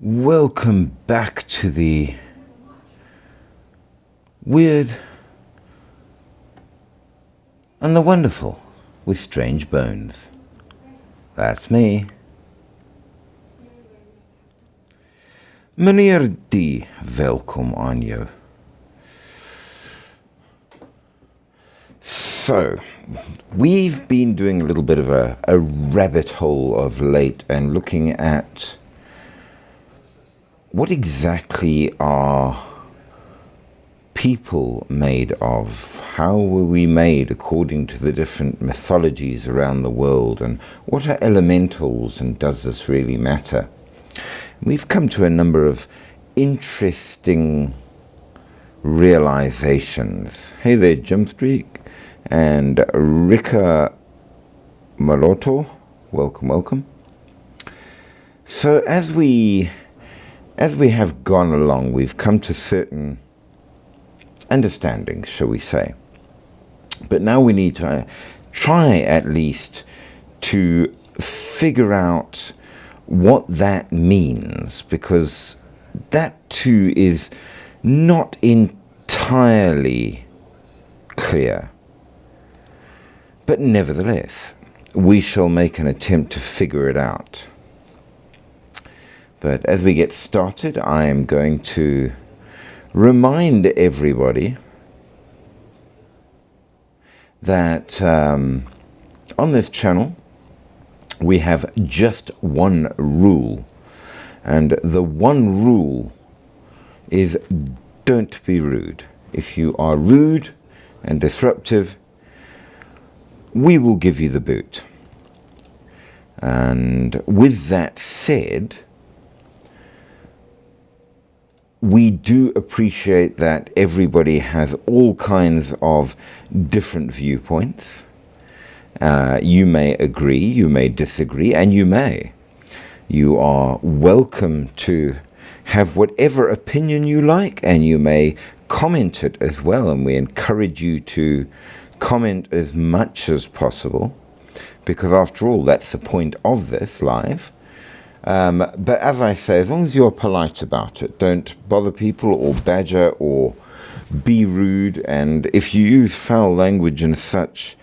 Welcome back to the weird and the wonderful with Strange Bones. That's me. Meneer D, welkom aan jou. So, we've been doing a little bit of a rabbit hole of late and looking at what exactly are people made of? How were we made according to the different mythologies around the world? And what are elementals, and does this really matter? We've come to a number of interesting realizations. Hey there, Jimstreak and Rika Maloto. Welcome, welcome. So as we have gone along, we've come to certain understandings, shall we say. But now we need to try at least to figure out what that means, because that too is not entirely clear. But nevertheless, we shall make an attempt to figure it out. But as we get started, I am going to remind everybody that on this channel we have just one rule, and the one rule is don't be rude. If you are rude and disruptive, we will give you the boot. And with that said, we do appreciate that everybody has all kinds of different viewpoints. You may agree, you may disagree, and you may. You are welcome to have whatever opinion you like, and you may comment it as well, and we encourage you to comment as much as possible, because after all, that's the point of this live. But as I say, as long as you're polite about it, don't bother people or badger or be rude. And if you use foul language and such,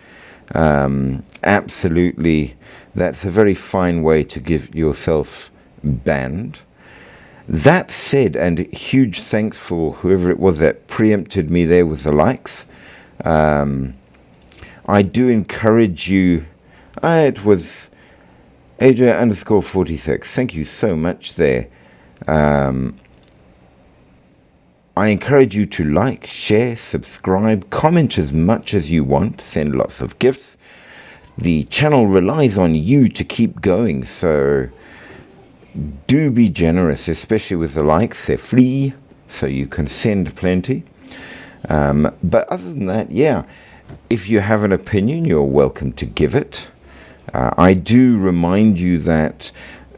absolutely, that's a very fine way to give yourself banned. That said, and huge thanks for whoever it was that preempted me there with the likes. I do encourage you, it was AJ_46. Thank you so much there. I encourage you to like, share, subscribe, comment as much as you want, send lots of gifts. The channel relies on you to keep going, so do be generous, especially with the likes. They're free, so you can send plenty. But other than that, yeah, if you have an opinion, you're welcome to give it. I do remind you that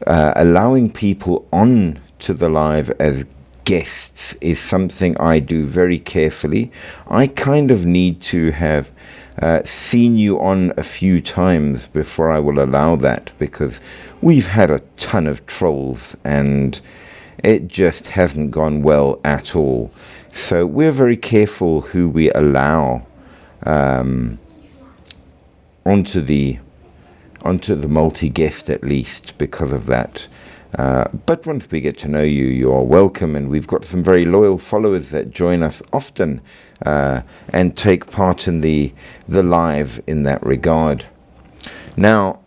allowing people on to the live as guests is something I do very carefully. I kind of need to have seen you on a few times before I will allow that, because we've had a ton of trolls and it just hasn't gone well at all. So we're very careful who we allow onto the multi-guest, at least because of that. But once we get to know you, you're welcome, and we've got some very loyal followers that join us often and take part in the live in that regard. Now,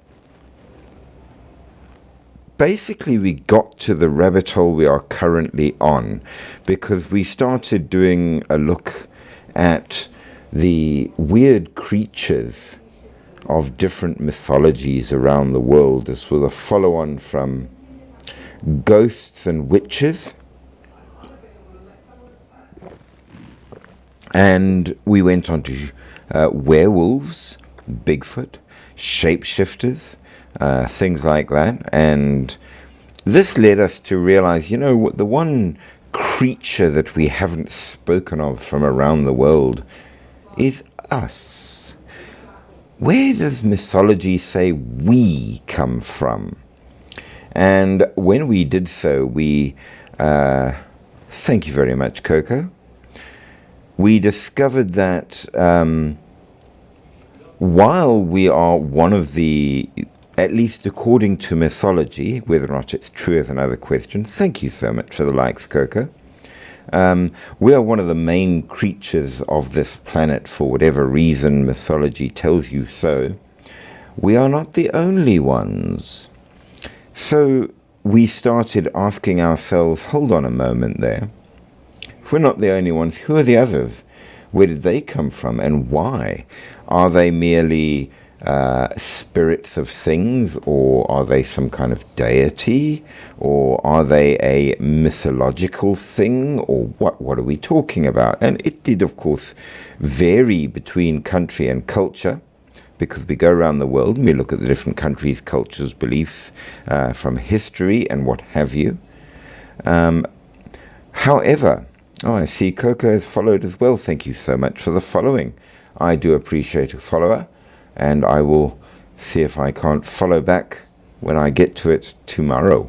basically we got to the rabbit hole we are currently on because we started doing a look at the weird creatures of different mythologies around the world. This was a follow-on from ghosts and witches, and we went on to werewolves, Bigfoot, shapeshifters, things like that. And this led us to realize, you know, the one creature that we haven't spoken of from around the world is us. Where does mythology say we come from? And when we did so, we, thank you very much, Coco, we discovered that while we are one of the, at least according to mythology, whether or not it's true is another question. Thank you so much for the likes, Coco. We are one of the main creatures of this planet for whatever reason mythology tells you so. We are not the only ones. So we started asking ourselves, hold on a moment there. If we're not the only ones, who are the others? Where did they come from and why? Are they merely spirits of things, or are they some kind of deity, or are they a mythological thing, or what are we talking about? And it did, of course, vary between country and culture, because we go around the world and we look at the different countries, cultures, beliefs from history and what have you. However, I see Coco has followed as well. Thank you so much for the following. I do appreciate a follower, and I will see if I can't follow back when I get to it tomorrow.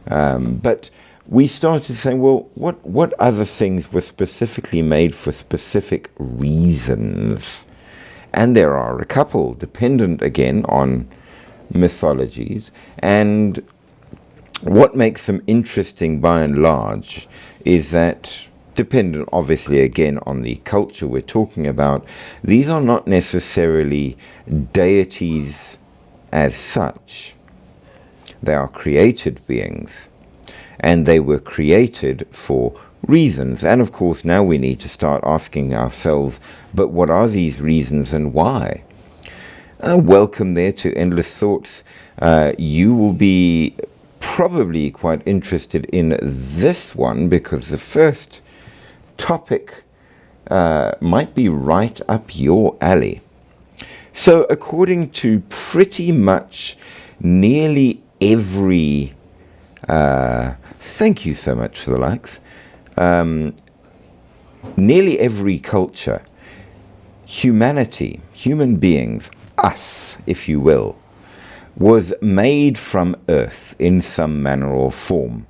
But we started saying, well, what other things were specifically made for specific reasons? And there are a couple, dependent again on mythologies. And what makes them interesting by and large is that, dependent obviously again on the culture we're talking about, these are not necessarily deities as such. They are created beings, and they were created for reasons. And of course now we need to start asking ourselves, but what are these reasons and why? Welcome there to Endless Thoughts. You will be probably quite interested in this one, because the first topic might be right up your alley. So according to pretty much nearly every thank you so much for the likes, nearly every culture, humanity, human beings, us if you will, was made from earth in some manner or form.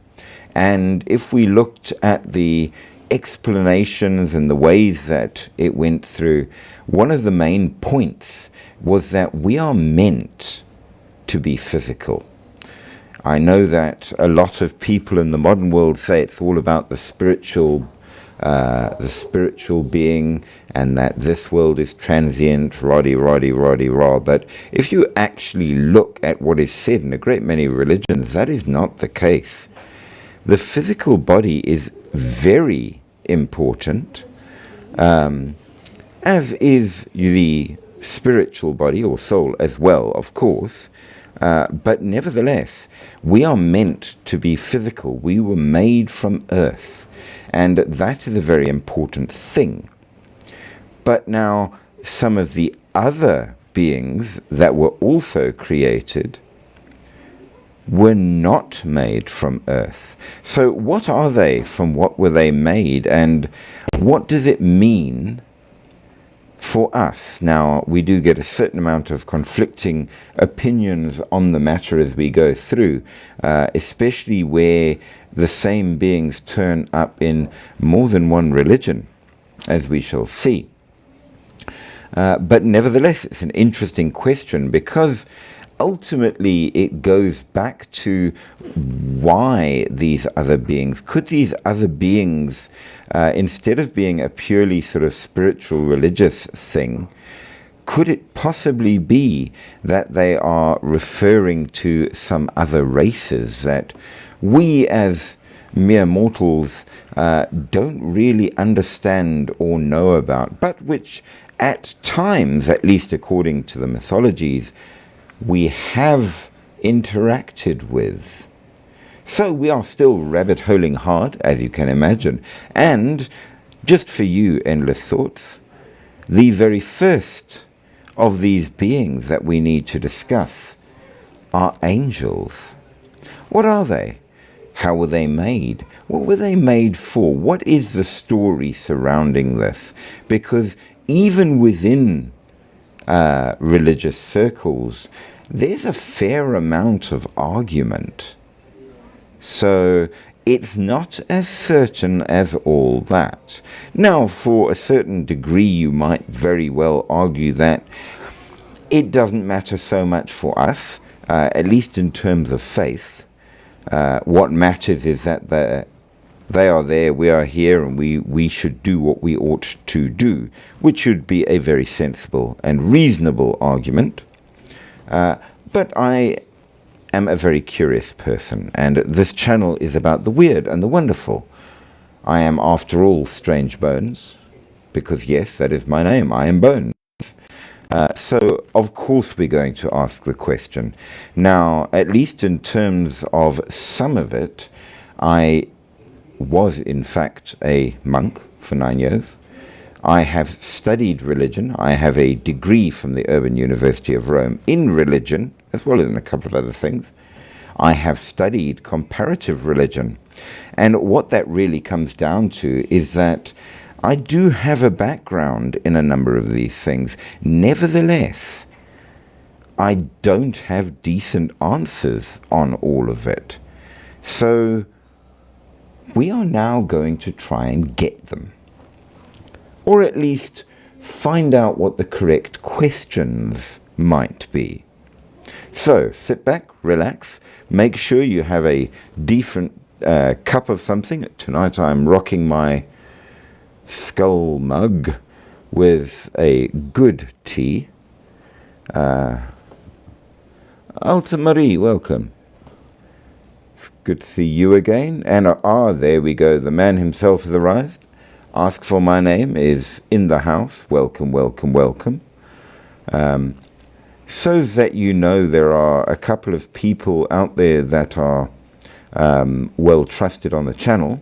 And if we looked at the explanations and the ways that it went through, one of the main points was that we are meant to be physical. I know that a lot of people in the modern world say it's all about the spiritual being, and that this world is transient, rah. But if you actually look at what is said in a great many religions, that is not the case. The physical body is very important, as is the spiritual body or soul as well, of course. But nevertheless, we are meant to be physical. We were made from earth, and that is a very important thing. But now, some of the other beings that were also created were not made from earth. So what are they? From what were they made? And what does it mean for us? Now, we do get a certain amount of conflicting opinions on the matter as we go through, especially where the same beings turn up in more than one religion, as we shall see. But nevertheless, it's an interesting question, because ultimately it goes back to why these other beings, could these other beings, instead of being a purely sort of spiritual religious thing, could it possibly be that they are referring to some other races that we as mere mortals don't really understand or know about, but which at times, at least according to the mythologies, we have interacted with? So we are still rabbit-holing hard, as you can imagine. And just for you, Endless Thoughts, the very first of these beings that we need to discuss are angels. What are they? How were they made? What were they made for? What is the story surrounding this? Because even within religious circles, there's a fair amount of argument. So it's not as certain as all that. Now, for a certain degree, you might very well argue that it doesn't matter so much for us, at least in terms of faith. What matters is that they are there, we are here, and we should do what we ought to do, which should be a very sensible and reasonable argument. But I am a very curious person, and this channel is about the weird and the wonderful. I am, after all, Strange Bones, because yes, that is my name. I am Bones. So, of course, we're going to ask the question. Now, at least in terms of some of it, I was, in fact, a monk for 9 years. I have studied religion. I have a degree from the Urban University of Rome in religion, as well as in a couple of other things. I have studied comparative religion. And what that really comes down to is that I do have a background in a number of these things. Nevertheless, I don't have decent answers on all of it. So we are now going to try and get them. Or at least find out what the correct questions might be. So sit back, relax, make sure you have a decent cup of something. Tonight I'm rocking my skull mug with a good tea. Alta Marie, welcome. It's good to see you again. And there we go. The man himself has arrived. Ask for my name is in the house. Welcome, welcome, welcome. So that you know, there are a couple of people out there that are well trusted on the channel.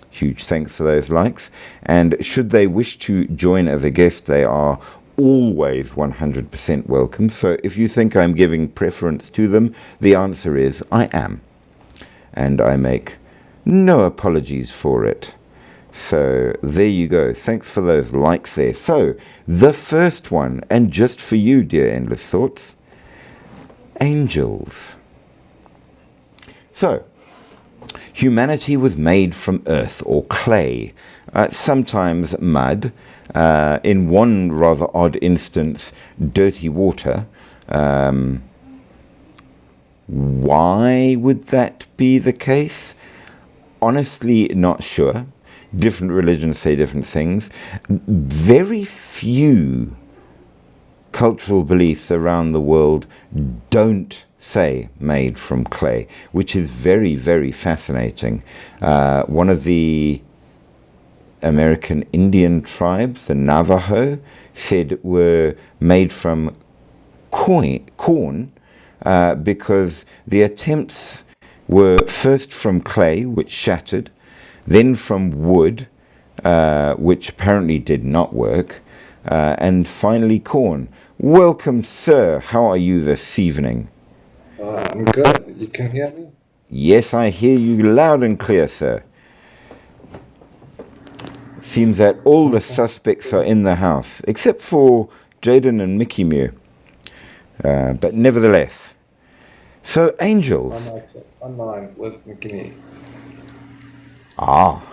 Huge thanks for those likes. And should they wish to join as a guest, they are always 100% welcome. So if you think I'm giving preference to them, the answer is I am. And I make no apologies for it. So there you go. Thanks for those likes there. So the first one, and just for you, dear Endless Thoughts, angels. So humanity was made from earth or clay, sometimes mud, in one rather odd instance, dirty water. Why would that be the case? Honestly, not sure. Different religions say different things. Very few cultural beliefs around the world don't say made from clay, which is very, very fascinating. One of the American Indian tribes, the Navajo, said were made from corn because the attempts were first from clay, which shattered, then from wood, which apparently did not work, and finally corn. Welcome, sir. How are you this evening? I'm good. You can hear me? Yes, I hear you loud and clear, sir. Seems that all the suspects are in the house, except for Jaden and Mickey Mew. But nevertheless. So, angels. I'm online with McKinney. Ah,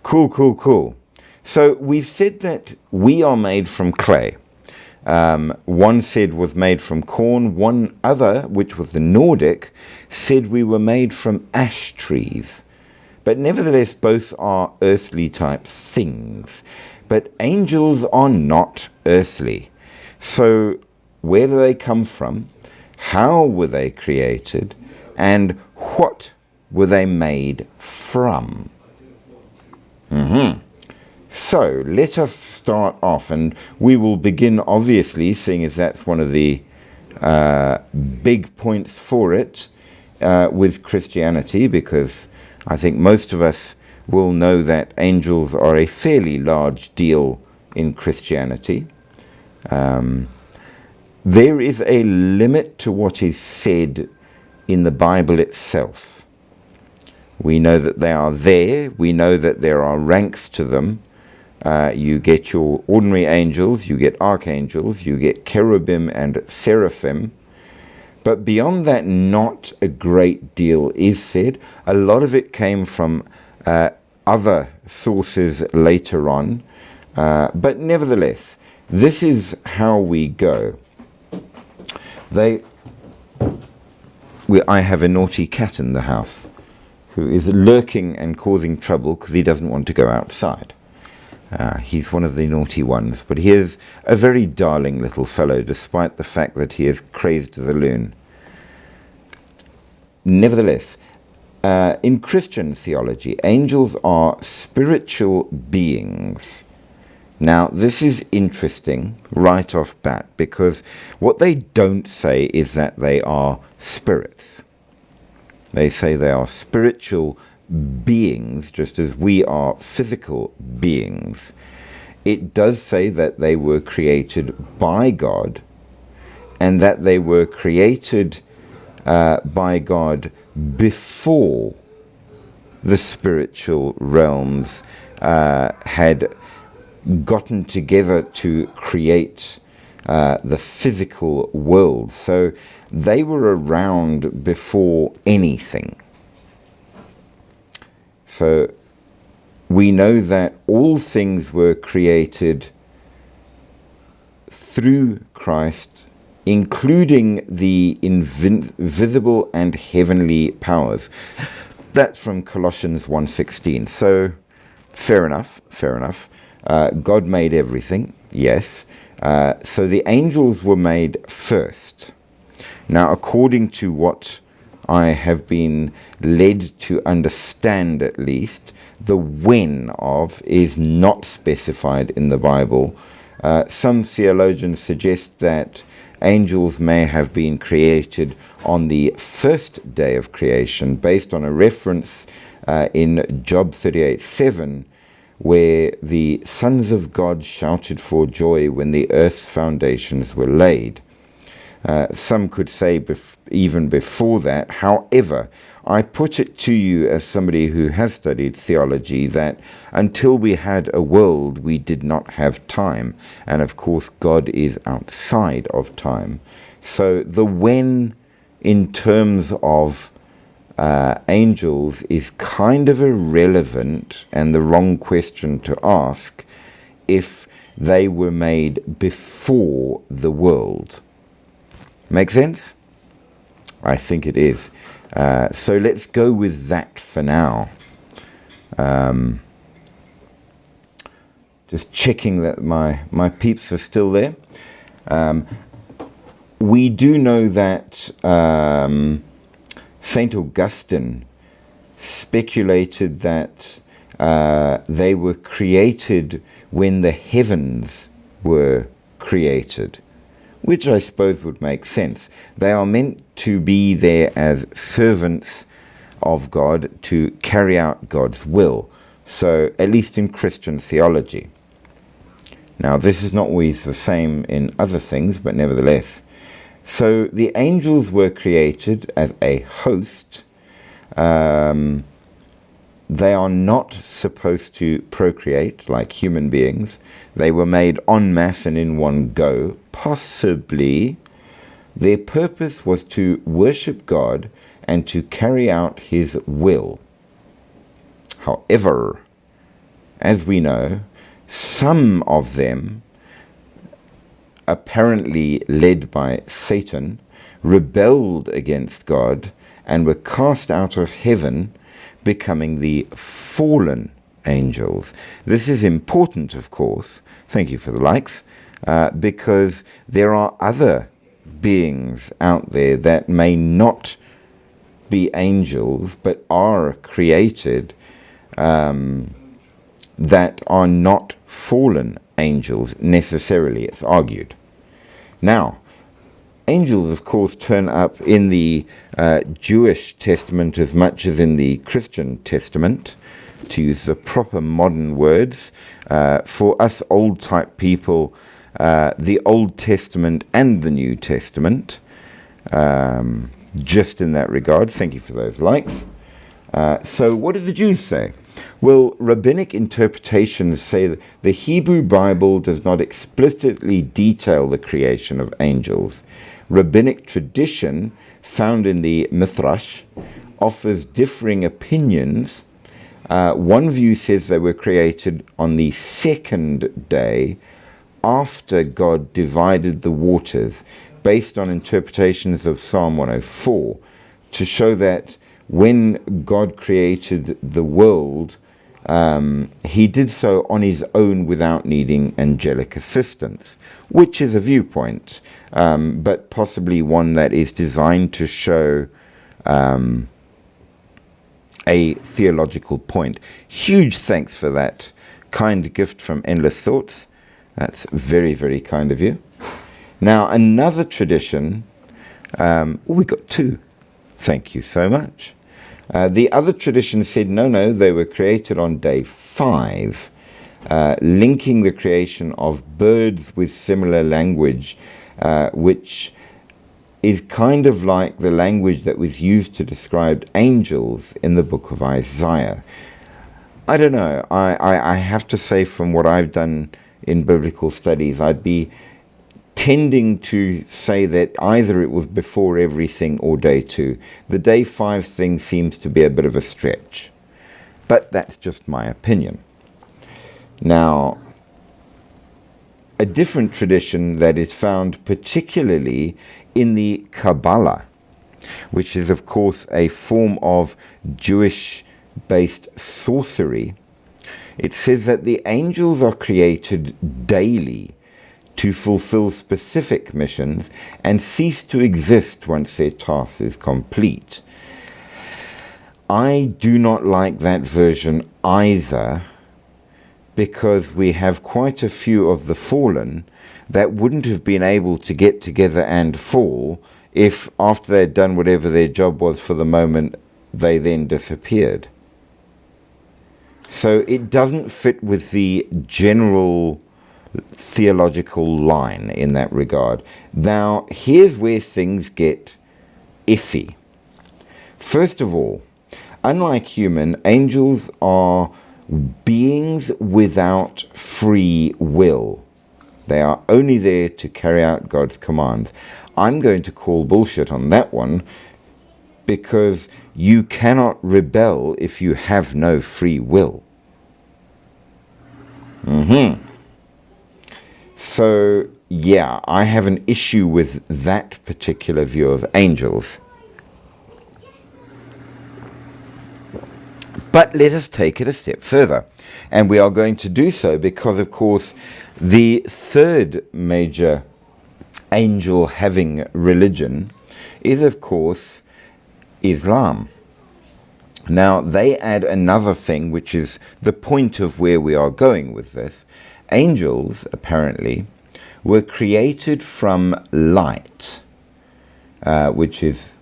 cool, cool, cool. So we've said that we are made from clay. One said was made from corn. One other, which was the Nordic, said we were made from ash trees. But nevertheless, both are earthly type things. But angels are not earthly. So where do they come from? How were they created? And what were they made from? So let us start off, and we will begin, obviously, seeing as that's one of the big points for it, with Christianity, because I think most of us will know that angels are a fairly large deal in Christianity. There is a limit to what is said in the Bible itself. We know that they are there. We know that there are ranks to them. You get your ordinary angels, you get archangels, you get cherubim and seraphim. But beyond that, not a great deal is said. A lot of it came from other sources later on. But nevertheless, this is how we go. I have a naughty cat in the house who is lurking and causing trouble because he doesn't want to go outside. He's one of the naughty ones, but he is a very darling little fellow, despite the fact that he is crazed as a loon. Nevertheless, in Christian theology, angels are spiritual beings. Now, this is interesting right off bat, because what they don't say is that they are spirits. They say they are spiritual beings, just as we are physical beings. It does say that they were created by God, and that they were created by God before the spiritual realms had gotten together to create the physical world. So they were around before anything. So we know that all things were created through Christ, including the invisible and heavenly powers. That's from Colossians 1:16. So fair enough. God made everything, yes. So the angels were made first. Now, according to what I have been led to understand, at least, the when of is not specified in the Bible. Some theologians suggest that angels may have been created on the first day of creation, based on a reference in Job 38:7, where the sons of God shouted for joy when the earth's foundations were laid. Some could say even before that. However, I put it to you as somebody who has studied theology that until we had a world, we did not have time. And of course, God is outside of time. So the when in terms of angels is kind of irrelevant and the wrong question to ask if they were made before the world. Make sense? I think it is. So let's go with that for now. Just checking that my peeps are still there. We do know that St. Augustine speculated that they were created when the heavens were created, which I suppose would make sense. They are meant to be there as servants of God to carry out God's will. So, at least in Christian theology. Now, this is not always the same in other things, but nevertheless. So, the angels were created as a host. They are not supposed to procreate like human beings. They were made en masse and in one go. Possibly their purpose was to worship God and to carry out his will. However, as we know, some of them, apparently led by Satan, rebelled against God and were cast out of heaven, becoming the fallen angels. This is important, of course. Thank you for the likes. Because there are other beings out there that may not be angels, but are created, that are not fallen angels necessarily, it's argued. Now, angels, of course, turn up in the Jewish Testament as much as in the Christian Testament, to use the proper modern words. For us old-type people, the Old Testament and the New Testament, just in that regard. Thank you for those likes. So what do the Jews say? Well, rabbinic interpretations say that the Hebrew Bible does not explicitly detail the creation of angels, rabbinic tradition found in the Midrash offers differing opinions. One view says they were created on the second day after God divided the waters, based on interpretations of Psalm 104, to show that when God created the world, he did so on his own without needing angelic assistance, which is a viewpoint, but possibly one that is designed to show a theological point. Huge thanks for that kind gift from Endless Thoughts. That's very, very kind of you. Now, another tradition, we got two. Thank you so much. The other tradition said, no, they were created on day 5, linking the creation of birds with similar language, which is kind of like the language that was used to describe angels in the book of Isaiah. I don't know. I have to say, from what I've done in biblical studies, I'd be tending to say that either it was before everything or day 2. The day 5 thing seems to be a bit of a stretch, but that's just my opinion. Now, a different tradition that is found particularly in the Kabbalah, which is of course a form of Jewish-based sorcery. It says that the angels are created daily to fulfill specific missions and cease to exist once their task is complete. I do not like that version either, because we have quite a few of the fallen that wouldn't have been able to get together and fall if, after they'd done whatever their job was for the moment, they then disappeared. So it doesn't fit with the general theological line in that regard. Now, here's where things get iffy. First of all, unlike human, angels are beings without free will. They are only there to carry out God's commands. I'm going to call bullshit on that one, because you cannot rebel if you have no free will. So, yeah, I have an issue with that particular view of angels. But let us take it a step further. And we are going to do so because, of course, the third major angel-having religion is, of course, Islam. Now, they add another thing, which is the point of where we are going with this. Angels, apparently, were created from light, which is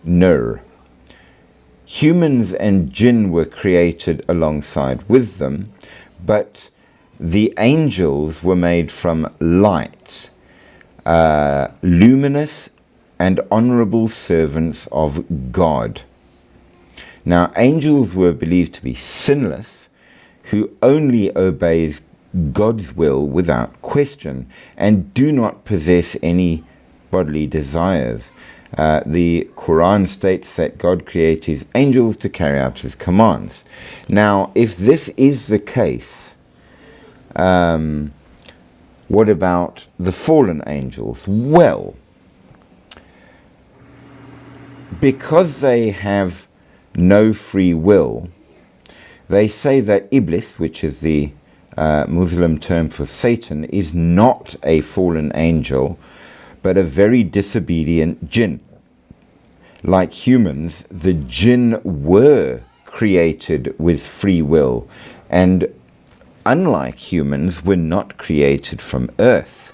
nur. Humans and jinn were created alongside with them, but the angels were made from light, luminous and honorable servants of God. Now, angels were believed to be sinless, who only obeys God's will without question, and do not possess any bodily desires. The Quran states that God created his angels to carry out his commands. Now, if this is the case, what about the fallen angels? Well, because they have no free will, they say that Iblis, which is the Muslim term for Satan, is not a fallen angel, but a very disobedient jinn. Like humans, the jinn were created with free will, and unlike humans, were not created from earth.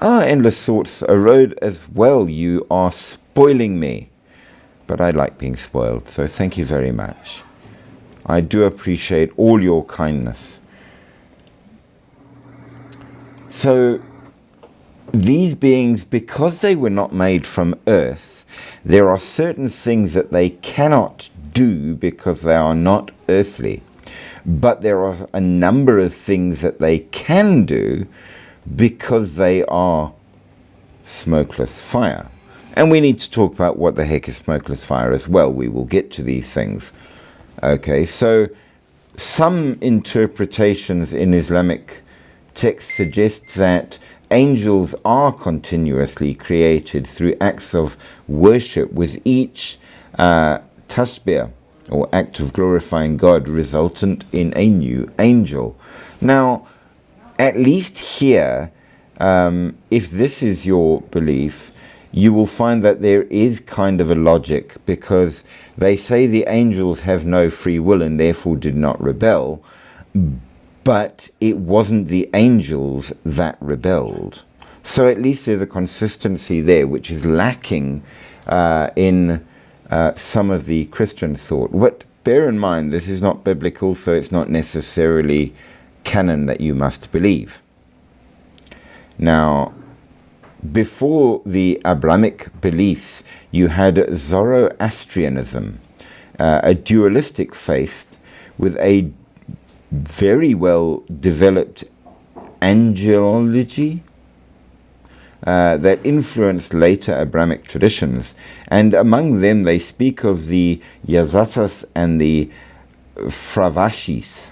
Endless Thoughts, a road as well. You are spoiling me. But I like being spoiled, so thank you very much. I do appreciate all your kindness. So, these beings, because they were not made from earth, there are certain things that they cannot do because they are not earthly. But there are a number of things that they can do because they are smokeless fire. And we need to talk about what the heck is smokeless fire as well. We will get to these things. Okay, so some interpretations in Islamic texts suggest that angels are continuously created through acts of worship, with each tasbih, or act of glorifying God, resultant in a new angel. Now, at least here, if this is your belief, you will find that there is kind of a logic, because they say the angels have no free will and therefore did not rebel, but it wasn't the angels that rebelled. So at least there's a consistency there, which is lacking in some of the Christian thought. But bear in mind, this is not biblical, so it's not necessarily canon that you must believe. Now, before the Abrahamic beliefs, you had Zoroastrianism, a dualistic faith with a very well developed angelology that influenced later Abrahamic traditions. And among them, they speak of the Yazatas and the Fravashis.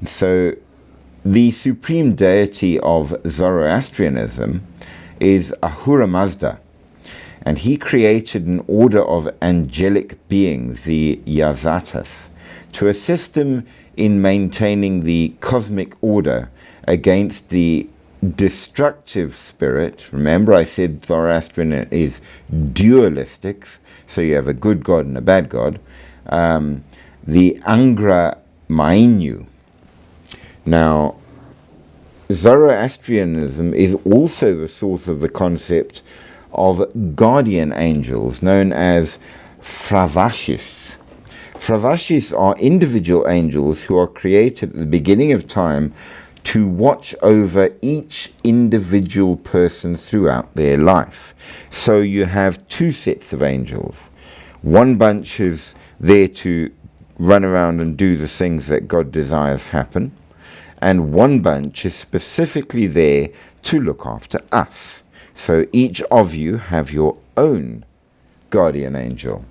So the supreme deity of Zoroastrianism is Ahura Mazda, and he created an order of angelic beings, the Yazatas, to assist him in maintaining the cosmic order against the destructive spirit. Remember, I said Zoroastrian is dualistic, so you have a good god and a bad god. The Angra Mainyu. Now, Zoroastrianism is also the source of the concept of guardian angels, known as Fravashis. Fravashis are individual angels who are created at the beginning of time to watch over each individual person throughout their life. So you have two sets of angels. One bunch is there to run around and do the things that God desires happen, and one bunch is specifically there to look after us. So each of you have your own guardian angel.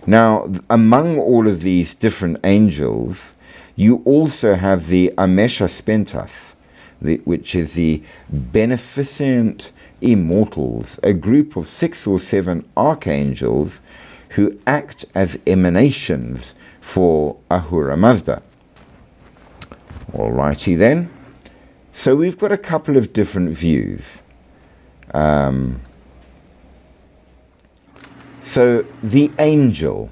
Now, among all of these different angels, you also have the Ameshaspentas, which is the beneficent immortals, a group of 6 or 7 archangels who act as emanations for Ahura Mazda. Alrighty then. So we've got a couple of different views. So the angel,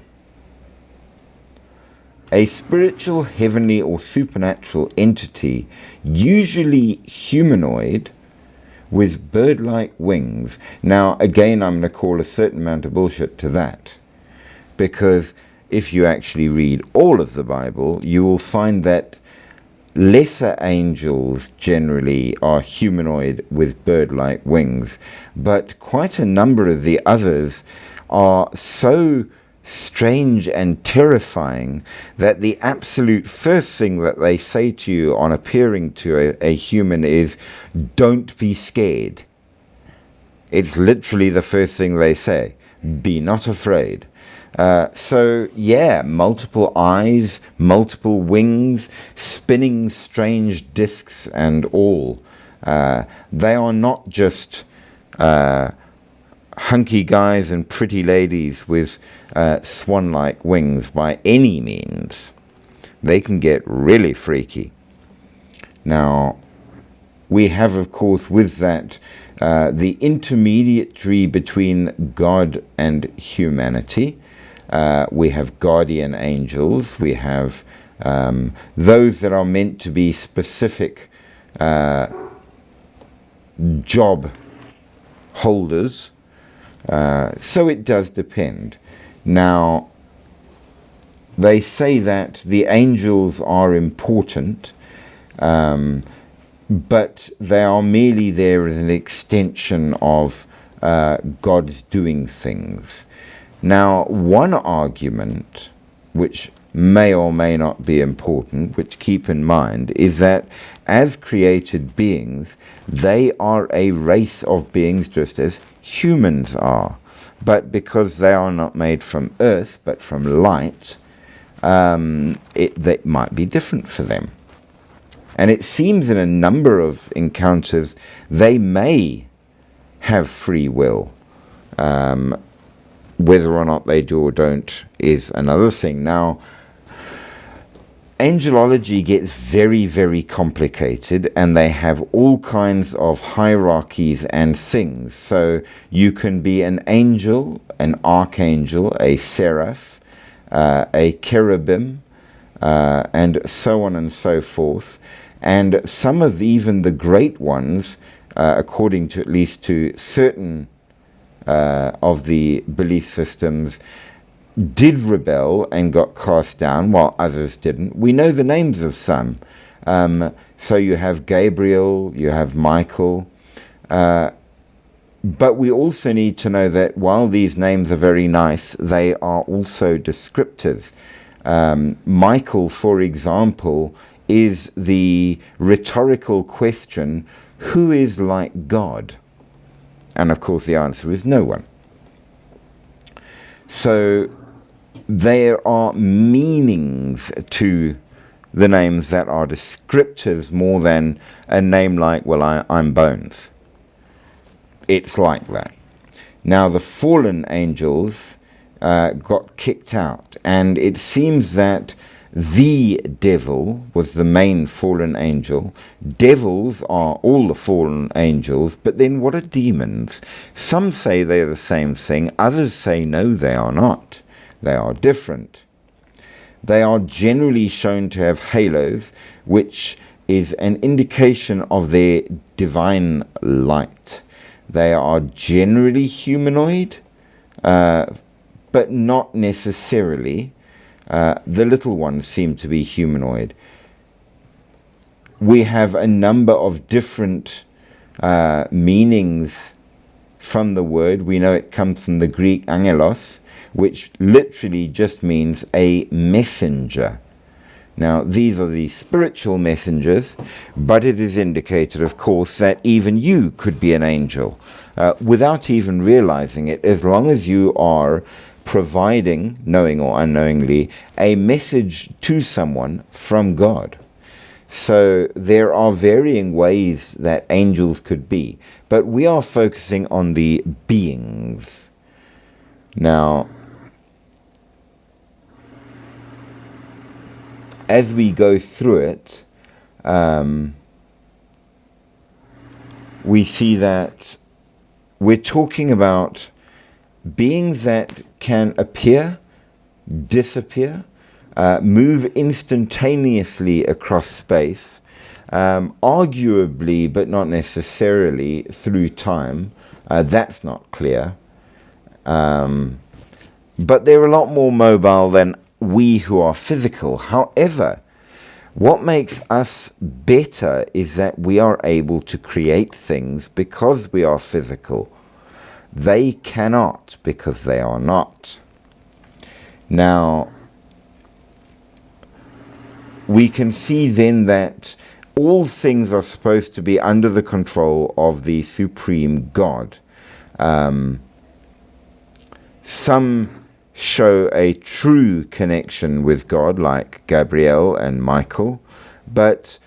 a spiritual, heavenly or supernatural entity, usually humanoid, with bird-like wings. Now again, I'm going to call a certain amount of bullshit to that, because if you actually read all of the Bible, you will find that lesser angels generally are humanoid with bird-like wings, but quite a number of the others are so strange and terrifying that the absolute first thing that they say to you on appearing to a human is, "Don't be scared." It's literally the first thing they say. Be not afraid. So yeah, multiple eyes, multiple wings, spinning strange discs and all. They are not just hunky guys and pretty ladies with swan-like wings by any means. They can get really freaky. Now, we have, of course, with that, the intermediary between God and humanity. We have guardian angels. We have those that are meant to be specific job holders. So it does depend. Now, they say that the angels are important, but they are merely there as an extension of God's doing things. Now, one argument, which may or may not be important, which keep in mind, is that as created beings, they are a race of beings just as humans are. But because they are not made from earth, but from light, that might be different for them. And it seems in a number of encounters, they may have free will. Whether or not they do or don't is another thing. Now, angelology gets very, very complicated, and they have all kinds of hierarchies and things. So you can be an angel, an archangel, a seraph, a cherubim, and so on and so forth. And some of even the great ones, according to at least to certain of the belief systems, did rebel and got cast down, while others didn't. We know the names of some. So you have Gabriel, you have Michael. But we also need to know that while these names are very nice, they are also descriptive. Michael, for example, is the rhetorical question, who is like God? And of course the answer is no one. So there are meanings to the names that are descriptives more than a name like, well, I'm Bones. It's like that. Now the fallen angels got kicked out, and it seems that the devil was the main fallen angel. Devils are all the fallen angels, but then what are demons? Some say they're the same thing, others say no, they are not. They are different. They are generally shown to have halos, which is an indication of their divine light. They are generally humanoid, but not necessarily. The little ones seem to be humanoid. We have a number of different meanings from the word. We know it comes from the Greek angelos, which literally just means a messenger. Now, these are the spiritual messengers, but it is indicated, of course, that even you could be an angel without even realizing it, as long as you are providing, knowing or unknowingly, a message to someone from God. So there are varying ways that angels could be, but we are focusing on the beings. Now, as we go through it, we see that we're talking about beings that can appear, disappear, move instantaneously across space, arguably, but not necessarily, through time. That's not clear. But they're a lot more mobile than we who are physical. However, what makes us better is that we are able to create things because we are physical. They cannot because they are not. Now, we can see then that all things are supposed to be under the control of the supreme God. Some show a true connection with God, like Gabriel and Michael, but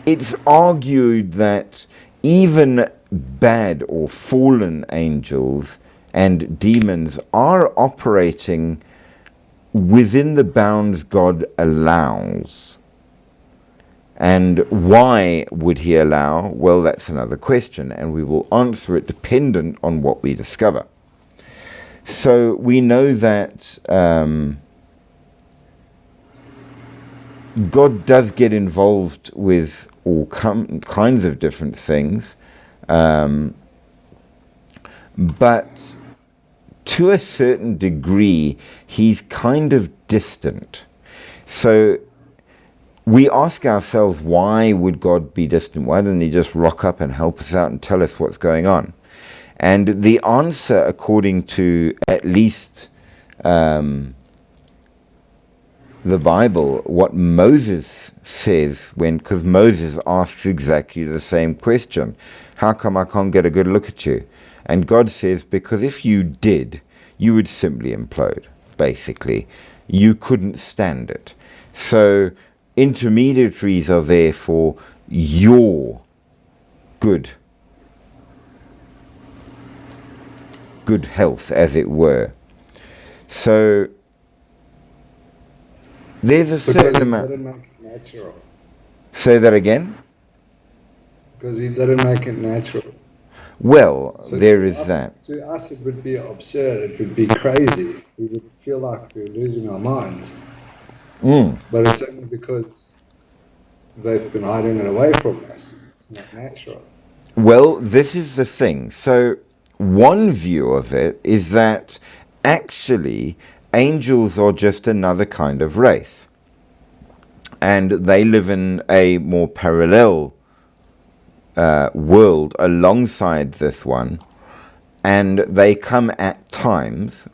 it's argued that even bad or fallen angels and demons are operating within the bounds God allows. And why would he allow? Well, that's another question, and we will answer it dependent on what we discover. So we know that God does get involved with all kinds of different things, but to a certain degree, he's kind of distant. So we ask ourselves, why would God be distant? Why didn't he just rock up and help us out and tell us what's going on? And the answer, according to at least the Bible what Moses says because Moses asks exactly the same question. How come I can't get a good look at you? And God says, because if you did, you would simply implode, basically. You couldn't stand it. So intermediaries are there for your good health, as it were. So there's a certain amount. He didn't make it natural. Say that again? Because he didn't make it natural. Well, So there is that. To us, it would be absurd. It would be crazy. We would feel like we're losing our minds. But it's only because they've been hiding it away from us. It's not natural. Well, this is the thing. So one view of it is that actually angels are just another kind of race. And they live in a more parallel world alongside this one. And they come at times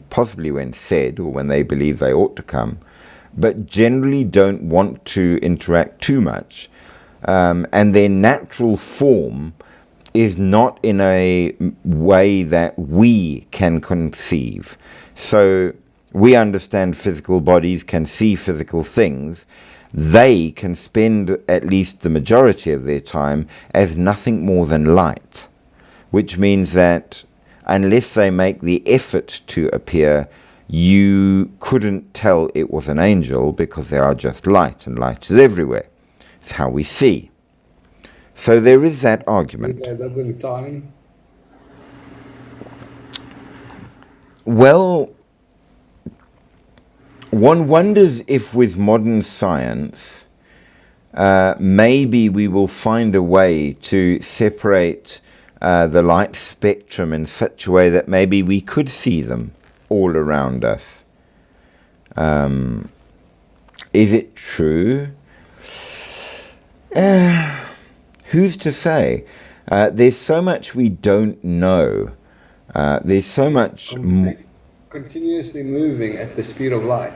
possibly when said, or when they believe they ought to come, but generally don't want to interact too much. And their natural form is not in a way that we can conceive. So we understand physical bodies, can see physical things. They can spend at least the majority of their time as nothing more than light, which means that unless they make the effort to appear, you couldn't tell it was an angel because they are just light, and light is everywhere. It's how we see. So there is that argument. They live in time. Well, one wonders if with modern science, maybe we will find a way to separate the light spectrum in such a way that maybe we could see them all around us. Is it true? Who's to say? There's so much we don't know. There's so much Continuously moving at the speed of light.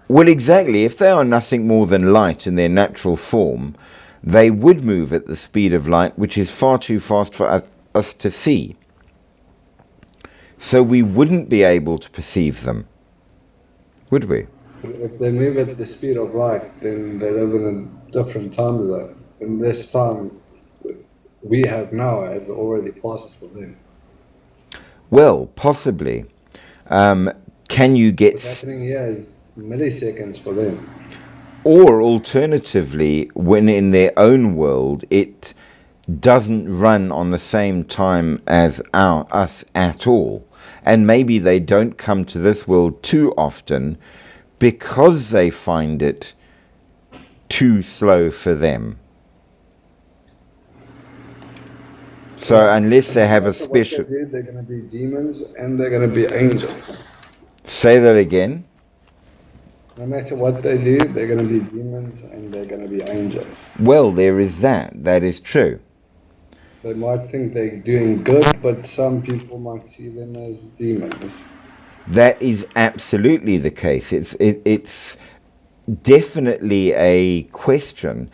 Well, exactly. If they are nothing more than light in their natural form, they would move at the speed of light, which is far too fast for us to see. So we wouldn't be able to perceive them, would we? If they move at the speed of light, then they live in a different time zone. And this time we have now has already passed for them. Well, possibly. Can you get... What's happening here is milliseconds for them. Or alternatively, when in their own world, it doesn't run on the same time as us at all. And maybe they don't come to this world too often because they find it too slow for them. So unless they have a special... They're going to be demons and they're going to be angels. Say that again. No matter what they do, they're going to be demons and they're going to be angels. Well, there is that. That is true. They might think they're doing good, but some people might see them as demons. That is absolutely the case. It's definitely a question.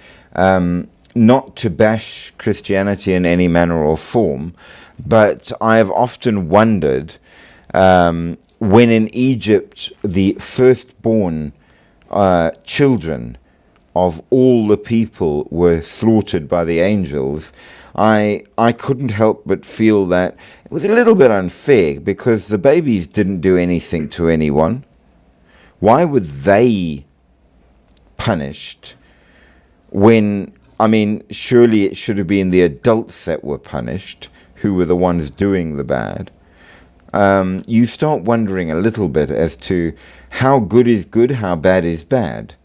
Not to bash Christianity in any manner or form, but I have often wondered when in Egypt the firstborn children of all the people were slaughtered by the angels, I couldn't help but feel that it was a little bit unfair because the babies didn't do anything to anyone. Why were they punished when... I mean, surely it should have been the adults that were punished, who were the ones doing the bad. You start wondering a little bit as to how good is good, how bad is bad.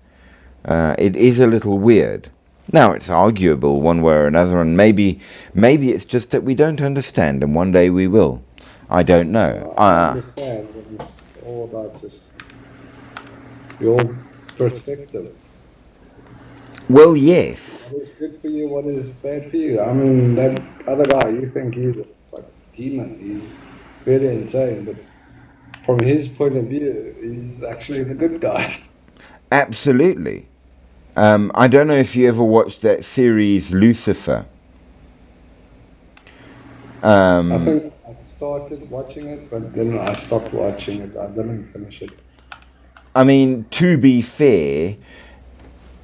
It is a little weird. Now, it's arguable one way or another, and maybe it's just that we don't understand, and one day we will. I don't know. I understand, but it's all about just your perspective. Well, yes. What is good for you, what is bad for you? I mean, that other guy, you think he's a like, demon, he's really insane, but from his point of view, he's actually the good guy. Absolutely. I don't know if you ever watched that series Lucifer. I think I started watching it, but then I stopped watching it. I didn't finish it. I mean, to be fair,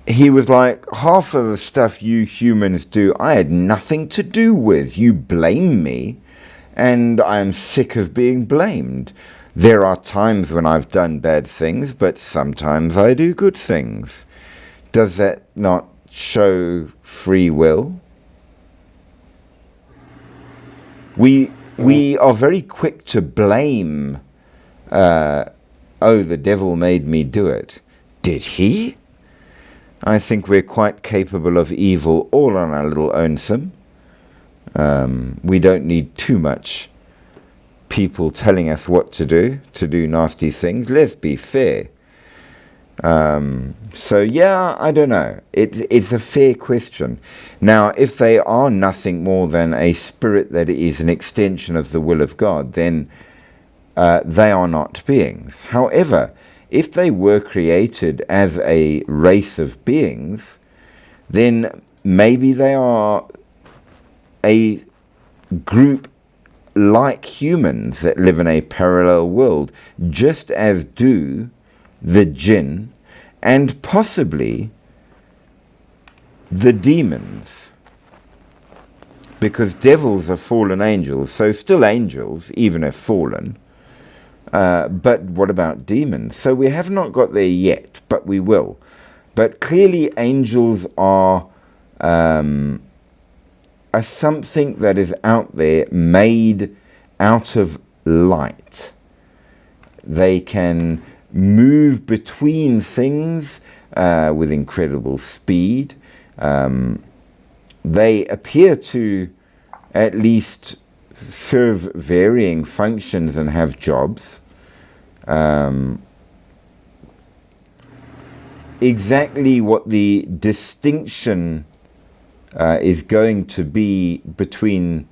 he was like, half of the stuff you humans do, I had nothing to do with. You blame me, and I am sick of being blamed. There are times when I've done bad things, but sometimes I do good things. Does that not show free will? We are very quick to blame, oh, the devil made me do it. Did he? I think we're quite capable of evil all on our little lonesome. We don't need too much people telling us what to do nasty things. Let's be fair. So yeah, I don't know. It's a fair question. Now, if they are nothing more than a spirit that is an extension of the will of God, then they are not beings. However, if they were created as a race of beings, then maybe they are a group like humans that live in a parallel world, just as do the jinn and possibly the demons. Because devils are fallen angels, so still angels, even if fallen. But what about demons? So we have not got there yet, but we will. But clearly angels are something that is out there, made out of light. They can move between things with incredible speed. They appear to at least serve varying functions and have jobs. Exactly what the distinction is going to be between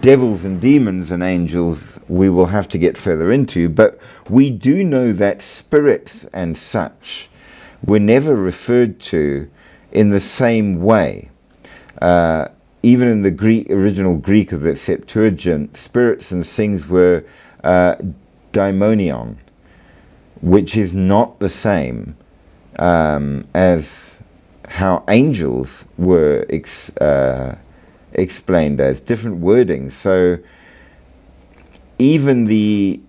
devils and demons and angels, we will have to get further into, but we do know that spirits and such were never referred to in the same way. Even in the original Greek of the Septuagint, spirits and things were daimonion, which is not the same as how angels were explained as, different wording. So even the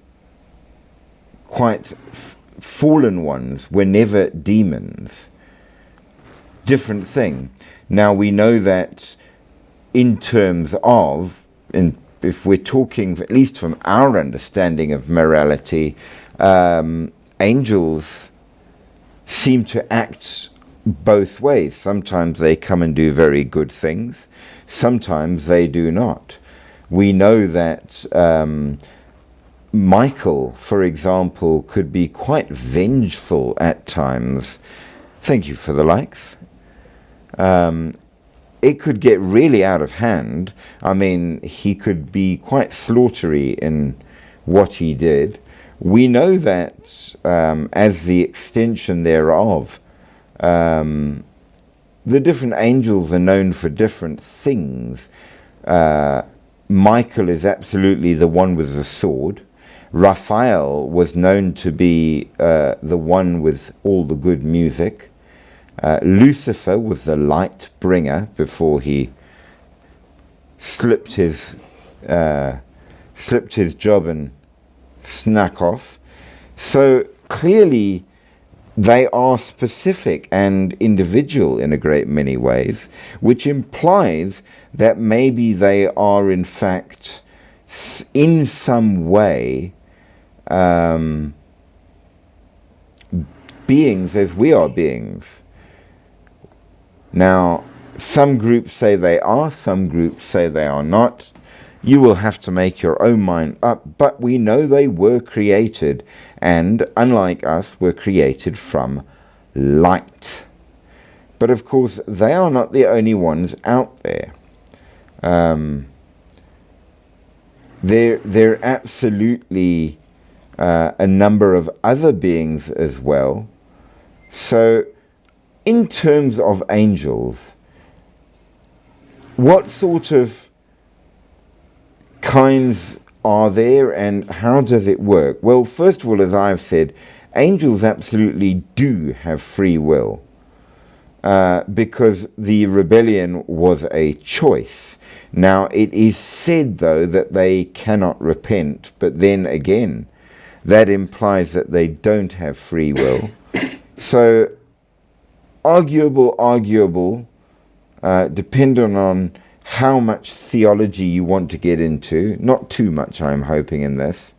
quite fallen ones were never demons. Different thing. Now we know that in terms of, if we're talking, at least from our understanding of morality, angels seem to act both ways. Sometimes they come and do very good things. Sometimes they do not. We know that Michael, for example, could be quite vengeful at times. Thank you for the likes. It could get really out of hand. I mean, he could be quite slaughtery in what he did. We know that as the extension thereof, the different angels are known for different things. Michael is absolutely the one with the sword. Raphael was known to be the one with all the good music. Lucifer was the light bringer before he slipped his job and snuck off. So clearly they are specific and individual in a great many ways, which implies that maybe they are in fact in some way beings as we are beings. Now, some groups say they are, some groups say they are not. You will have to make your own mind up, but we know they were created, and unlike us, were created from light. But of course, they are not the only ones out there. They're absolutely a number of other beings as well. So, in terms of angels, what sort of kinds are there and how does it work? Well, first of all, as I've said, angels absolutely do have free will, because the rebellion was a choice. Now, it is said, though, that they cannot repent, but then again, that implies that they don't have free will. So, arguable, depending on how much theology you want to get into. Not too much, I'm hoping, in this.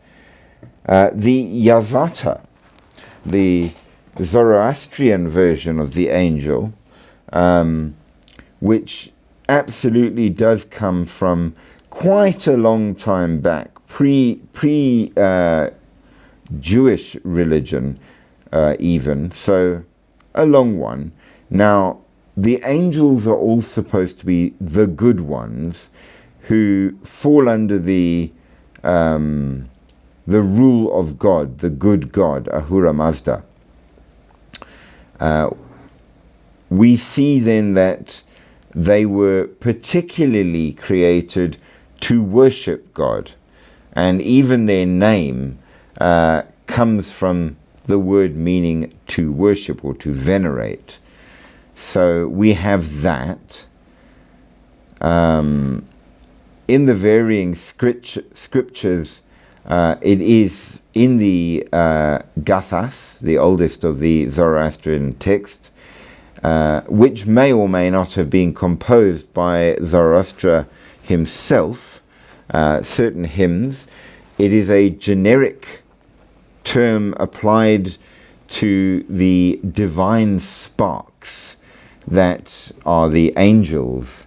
The Yazata, the Zoroastrian version of the angel, which absolutely does come from quite a long time back, pre Jewish religion even, so a long one. Now, the angels are all supposed to be the good ones who fall under the rule of God, the good God, Ahura Mazda. We see then that they were particularly created to worship God, and even their name comes from the word meaning to worship or to venerate. So we have that. In the varying scriptures, it is in the Gathas, the oldest of the Zoroastrian texts, which may or may not have been composed by Zoroaster himself, certain hymns. It is a generic term applied to the divine sparks that are the angels.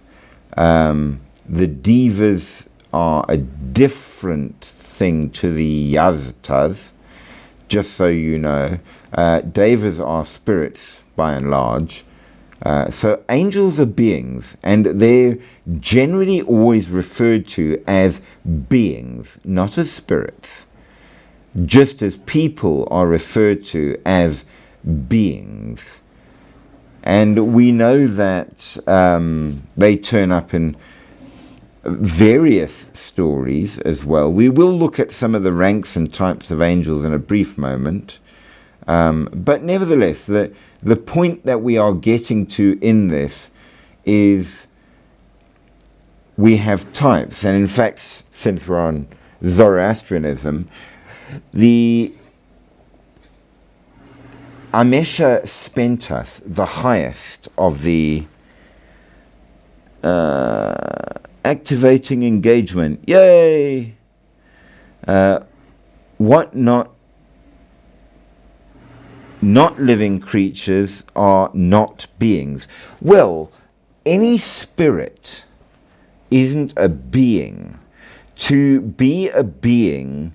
The devas are a different thing to the yaztas, just so you know. Devas are spirits by and large. So angels are beings, and they're generally always referred to as beings, not as spirits, just as people are referred to as beings. And we know that they turn up in various stories as well. We will look at some of the ranks and types of angels in a brief moment. But nevertheless, the point that we are getting to in this is we have types. And in fact, since we're on Zoroastrianism, the Amesha Spentas, the highest of the activating engagement, yay! What not living creatures are not beings. Well, any spirit isn't a being. To be a being,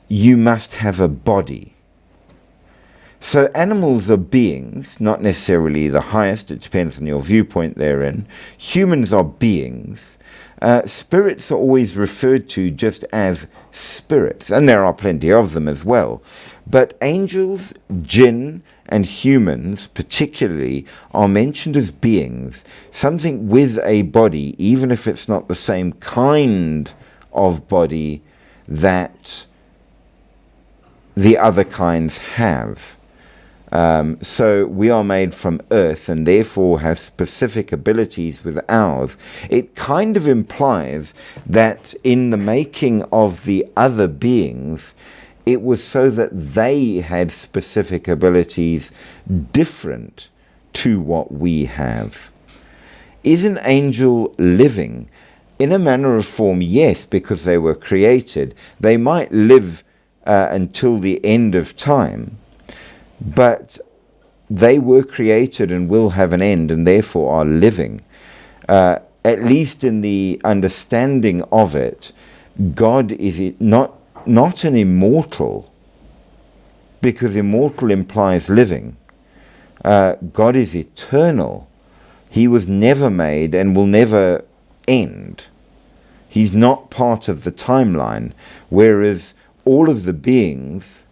you must have a body. So animals are beings, not necessarily the highest, it depends on your viewpoint therein. Humans are beings. Spirits are always referred to just as spirits, and there are plenty of them as well. But angels, jinn, and humans particularly are mentioned as beings, something with a body, even if it's not the same kind of body that the other kinds have. So we are made from earth and therefore have specific abilities with ours. It kind of implies that in the making of the other beings, it was so that they had specific abilities different to what we have. Is an angel living? In a manner of form, yes, because they were created. They might live until the end of time, but they were created and will have an end and therefore are living. At least in the understanding of it, God is not an immortal, because immortal implies living. God is eternal. He was never made and will never end. He's not part of the timeline, whereas all of the beings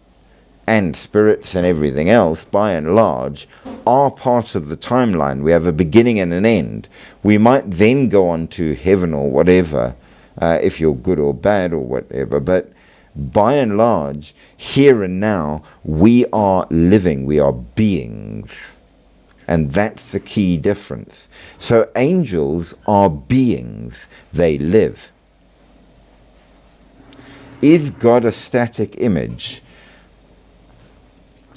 and spirits and everything else, by and large, are part of the timeline. We have a beginning and an end. We might then go on to heaven or whatever, if you're good or bad or whatever, but by and large, here and now, we are living, we are beings. And that's the key difference. So angels are beings, they live. Is God a static image?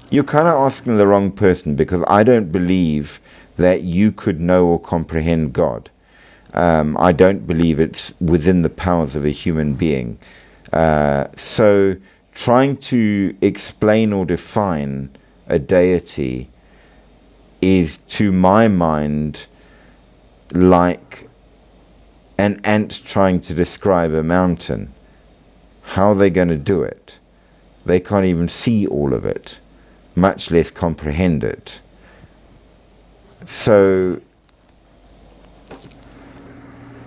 You're kind of asking the wrong person, because I don't believe that you could know or comprehend God. I don't believe it's within the powers of a human being. So trying to explain or define a deity is, to my mind, like an ant trying to describe a mountain. How are they going to do it? They can't even see all of it, much less comprehend it. So,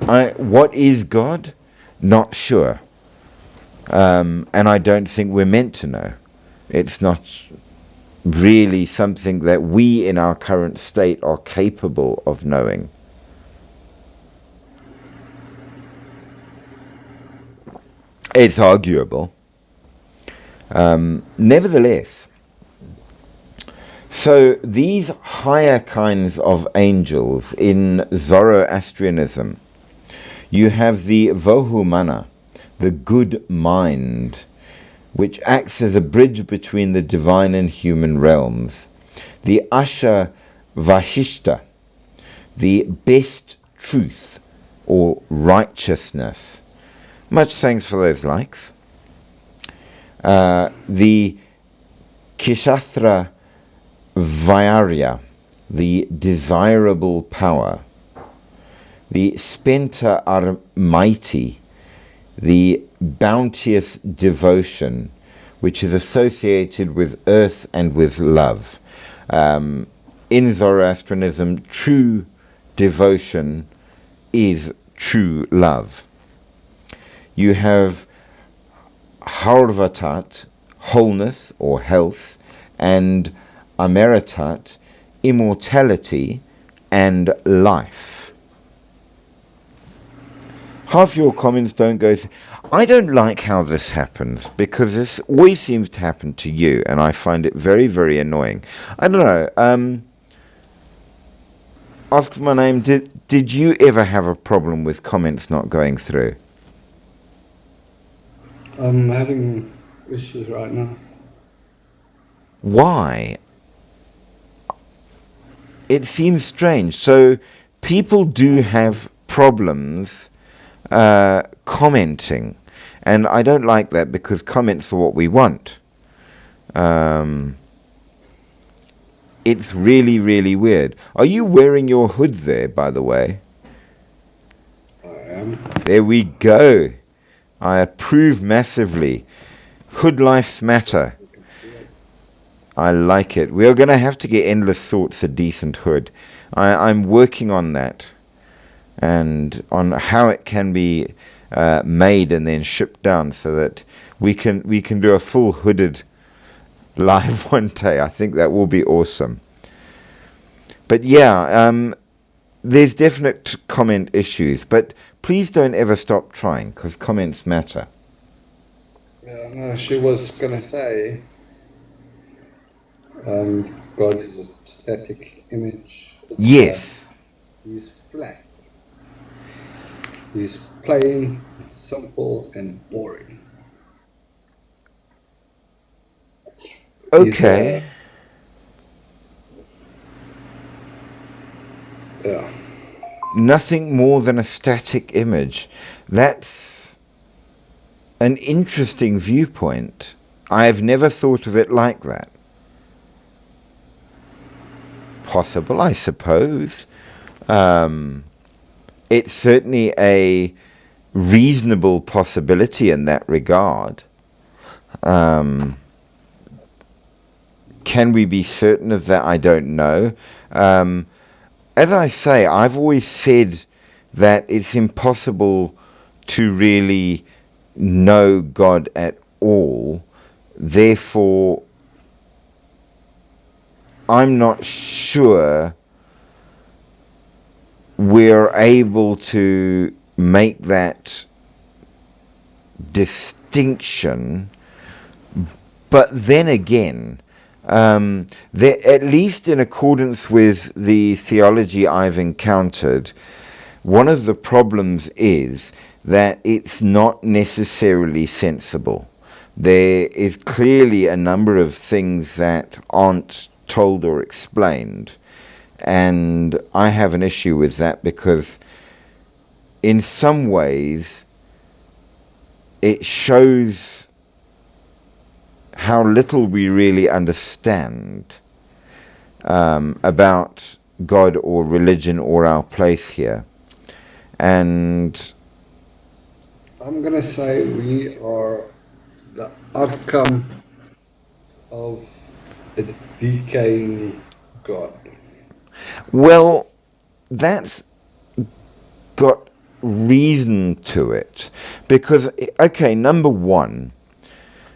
what is God? Not sure. And I don't think we're meant to know. It's not really something that we in our current state are capable of knowing. It's arguable. Nevertheless, so these higher kinds of angels in Zoroastrianism, you have the Vohumana, the good mind, which acts as a bridge between the divine and human realms. The Asha Vahishta, the best truth or righteousness. Much thanks for those likes. The Kshatra Vairya, the desirable power. The Spenta Armaiti, the bounteous devotion, which is associated with earth and with love. In Zoroastrianism, true devotion is true love. You have Harvatat, wholeness or health, and Ameritat, immortality and life. Half your comments don't go I don't like how this happens, because this always seems to happen to you, and I find it very, very annoying. I don't know. Ask for my name. Did you ever have a problem with comments not going through? I'm having issues right now. Why? It seems strange. So people do have problems commenting, and I don't like that, because comments are what we want. It's really, really weird. Are you wearing your hood there, by the way? I am. There we go. I approve massively. Hood lives matter. I like it. We are going to have to get Endless Thoughts a decent hood. I'm working on that, and on how it can be made and then shipped down, so that we can do a full hooded live one day. I think that will be awesome. But yeah, there's definite comment issues, but please don't ever stop trying, because comments matter. Yeah, no, she was going to say God is a static image. Yes. He's flat. He's plain, simple, and boring. Okay. Yeah. Nothing more than a static image. That's an interesting viewpoint. I have never thought of it like that. Possible, I suppose. It's certainly a reasonable possibility in that regard. Can we be certain of that? I don't know. As I say, I've always said that it's impossible to really know God at all. Therefore, I'm not sure we're able to make that distinction. But then again, at least in accordance with the theology I've encountered, one of the problems is that it's not necessarily sensible. There is clearly a number of things that aren't told or explained, and I have an issue with that because in some ways it shows how little we really understand about God or religion or our place here. And I'm going to say we are the outcome of a decaying God. well, that's got reason to it. Because, okay, number one,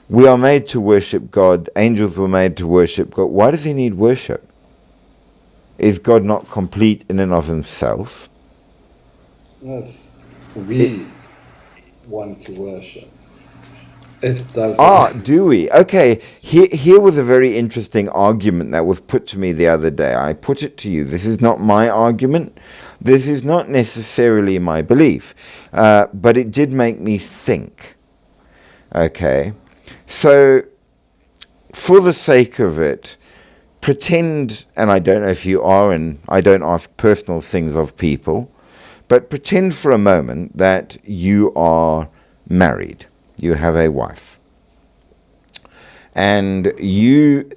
we are made to worship God. Angels were made to worship God. Why does he need worship? Is God not complete in and of himself? Yes, we want to worship. It doesn't. Do we? Okay, here was a very interesting argument that was put to me the other day. I put it to you. This is not my argument. This is not necessarily my belief. But it did make me think. Okay, so for the sake of it, pretend, and I don't know if you are, and I don't ask personal things of people, but pretend for a moment that you are married. You have a wife. And you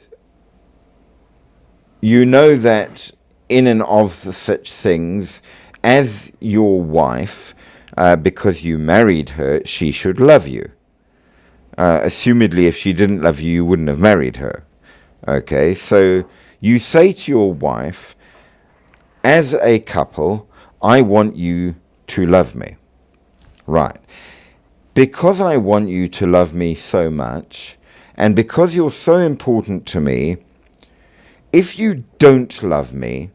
know that in and of such things, as your wife, because you married her, she should love you. Assumedly, if she didn't love you, you wouldn't have married her. Okay, so you say to your wife, as a couple, I want you to love me. Right. Because I want you to love me so much, and because you're so important to me, if you don't love me,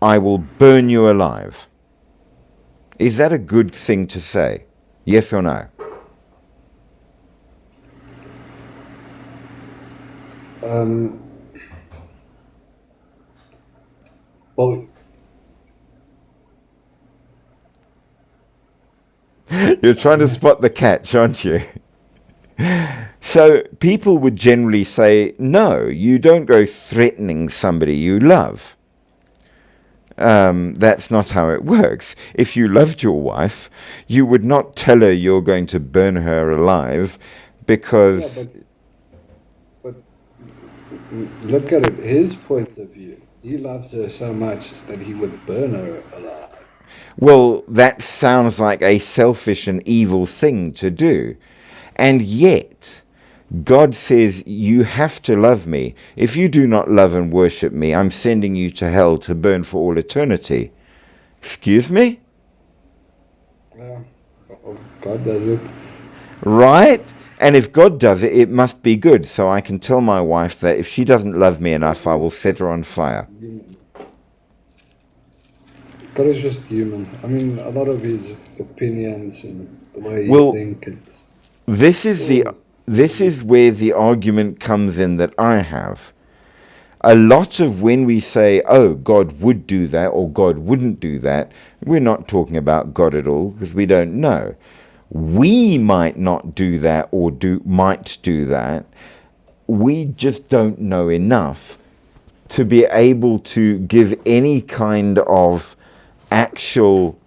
I will burn you alive. Is that a good thing to say? Yes or no? Well, You're trying to spot the catch, aren't you? So people would generally say, no, you don't go threatening somebody you love. That's not how it works. If you loved your wife, you would not tell her you're going to burn her alive because... yeah, but look at it, his point of view. He loves her so much that he would burn her alive. Well, that sounds like a selfish and evil thing to do. And yet, God says, you have to love me. If you do not love and worship me, I'm sending you to hell to burn for all eternity. Excuse me? Yeah, God does it. Right? And if God does it, it must be good. So I can tell my wife that if she doesn't love me enough, I will set her on fire. God is just human. I mean, a lot of his opinions and the way he thinks, this is where the argument comes in that I have. A lot of when we say, oh, God would do that or God wouldn't do that, we're not talking about God at all because we don't know. We might not do that or might do that. We just don't know enough to be able to give any kind of actual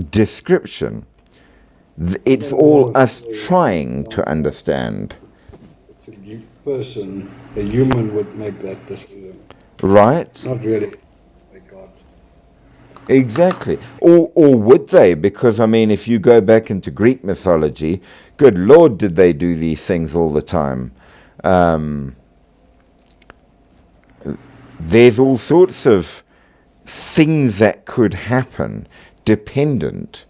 description. It's all us trying to understand. It's a person, a human would make that decision. Right? Not really by God. Exactly. Or would they? Because, I mean, if you go back into Greek mythology, good Lord, did they do these things all the time? There's all sorts of things that could happen dependent.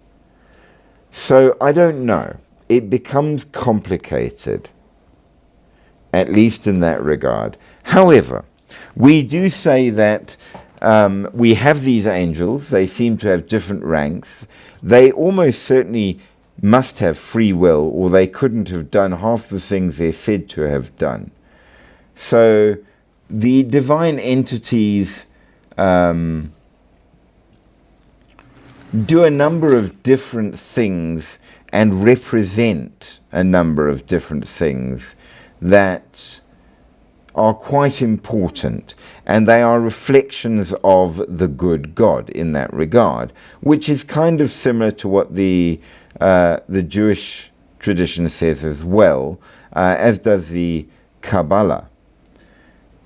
So I don't know. it becomes complicated, at least in that regard. However, we do say that we have these angels. They seem to have different ranks. They almost certainly must have free will, or they couldn't have done half the things they're said to have done. So the divine entities do a number of different things and represent a number of different things that are quite important, and they are reflections of the good God in that regard, which is kind of similar to what the Jewish tradition says as well, as does the Kabbalah.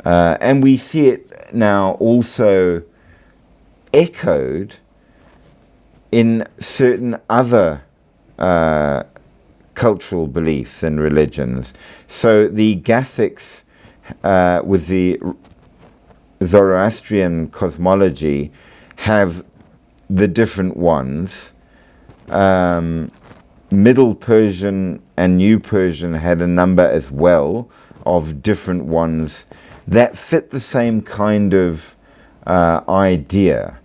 And we see it now also echoed in certain other cultural beliefs and religions. So the Gathics, with the Zoroastrian cosmology, have the different ones. Middle Persian and New Persian had a number as well of different ones that fit the same kind of idea.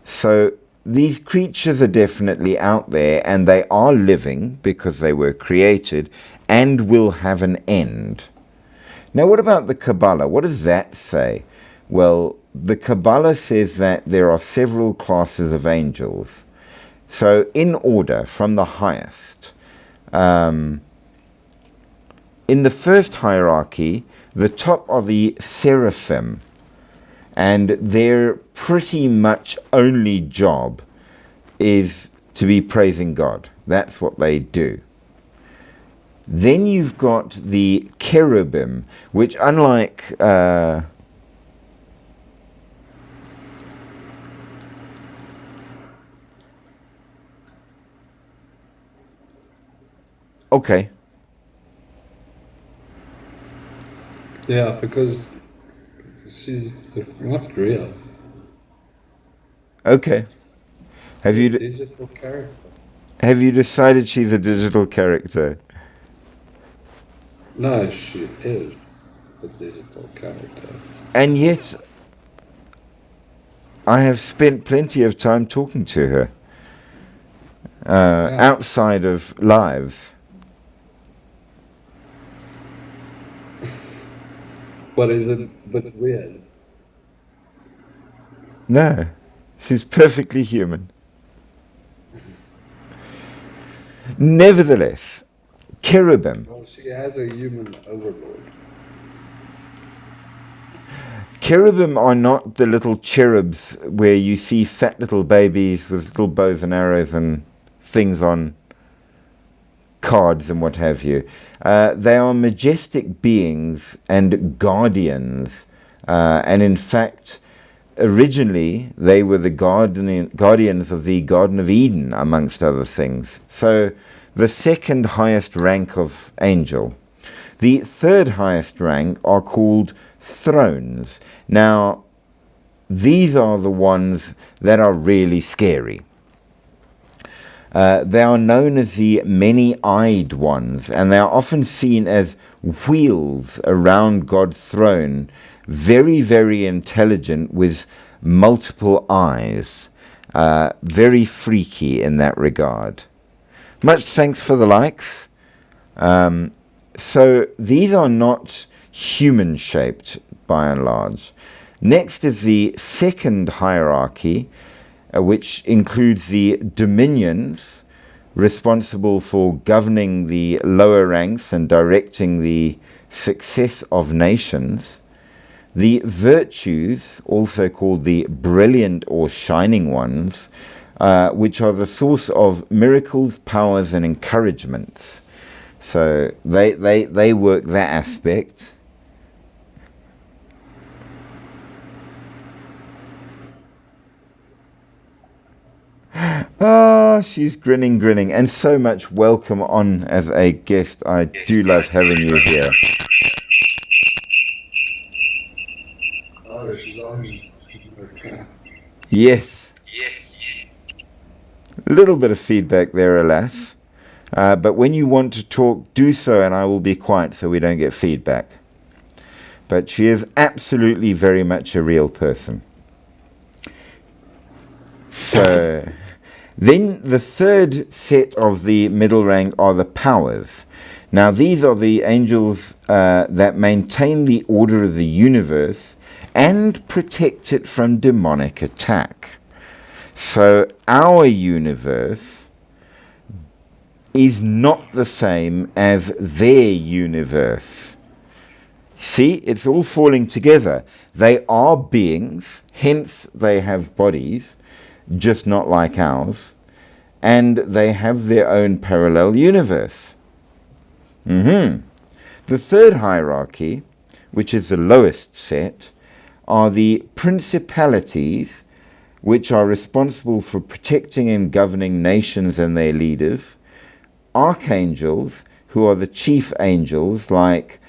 So these creatures are definitely out there, and they are living because they were created and will have an end. Now, what about the Kabbalah? What does that say? Well, the Kabbalah says that there are several classes of angels. So in order, from the highest, in the first hierarchy, the top are the seraphim, and their pretty much only job is to be praising God. That's what they do. Then you've got the cherubim, which unlike okay. Yeah, because she's not real. Okay. Have you Digital character. have you decided she's a digital character? No, she is a digital character. And yet I have spent plenty of time talking to her outside of lives. But is it but weird? No, she's perfectly human. Nevertheless, cherubim. Well, she has a human overlord. Cherubim are not the little cherubs where you see fat little babies with little bows and arrows and things on cards and what have you. They are majestic beings and guardians. And in fact, originally they were the guardians of the Garden of Eden, amongst other things. So the second highest rank of angel. The third highest rank are called thrones. Now, these are the ones that are really scary. They are known as the many-eyed ones, and they are often seen as wheels around God's throne, very, very intelligent with multiple eyes. Very freaky in that regard. Much thanks for the likes. So these are not human-shaped, by and large. Next is the second hierarchy, which includes the dominions, responsible for governing the lower ranks and directing the success of nations. The virtues, also called the brilliant or shining ones, which are the source of miracles, powers, and encouragements. So they work that aspect. Ah, she's grinning. And so much welcome on as a guest. I do love having you here. Oh, she's on. Okay. Yes. A little bit of feedback there, alas. But when you want to talk, do so, and I will be quiet so we don't get feedback. But she is absolutely very much a real person. So then the third set of the middle rank are the powers. Now these are the angels that maintain the order of the universe and protect it from demonic attack. So our universe is not the same as their universe. See, it's all falling together. They are beings, hence they have bodies, just not like ours, and they have their own parallel universe. The third hierarchy, which is the lowest set, are the principalities, which are responsible for protecting and governing nations and their leaders, archangels, who are the chief angels, like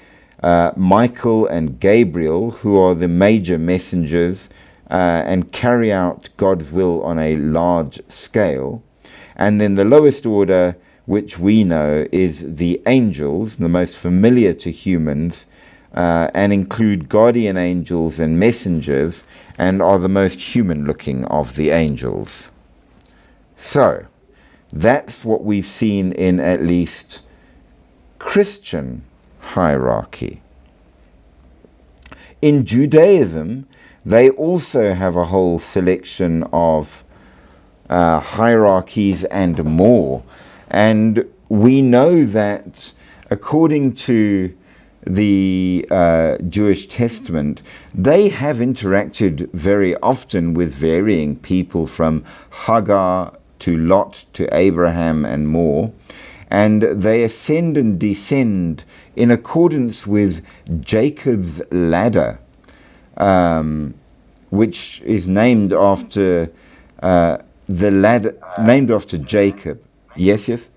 Michael and Gabriel, who are the major messengers and carry out God's will on a large scale. And then the lowest order, which we know, is the angels, the most familiar to humans, and include guardian angels and messengers, and are the most human-looking of the angels. So, that's what we've seen in at least Christian hierarchy. In Judaism, they also have a whole selection of hierarchies and more. And we know that according to the Jewish Testament, they have interacted very often with varying people, from Hagar to Lot to Abraham and more. And they ascend and descend in accordance with Jacob's ladder, which is named after the ladder, named after Jacob. Yes.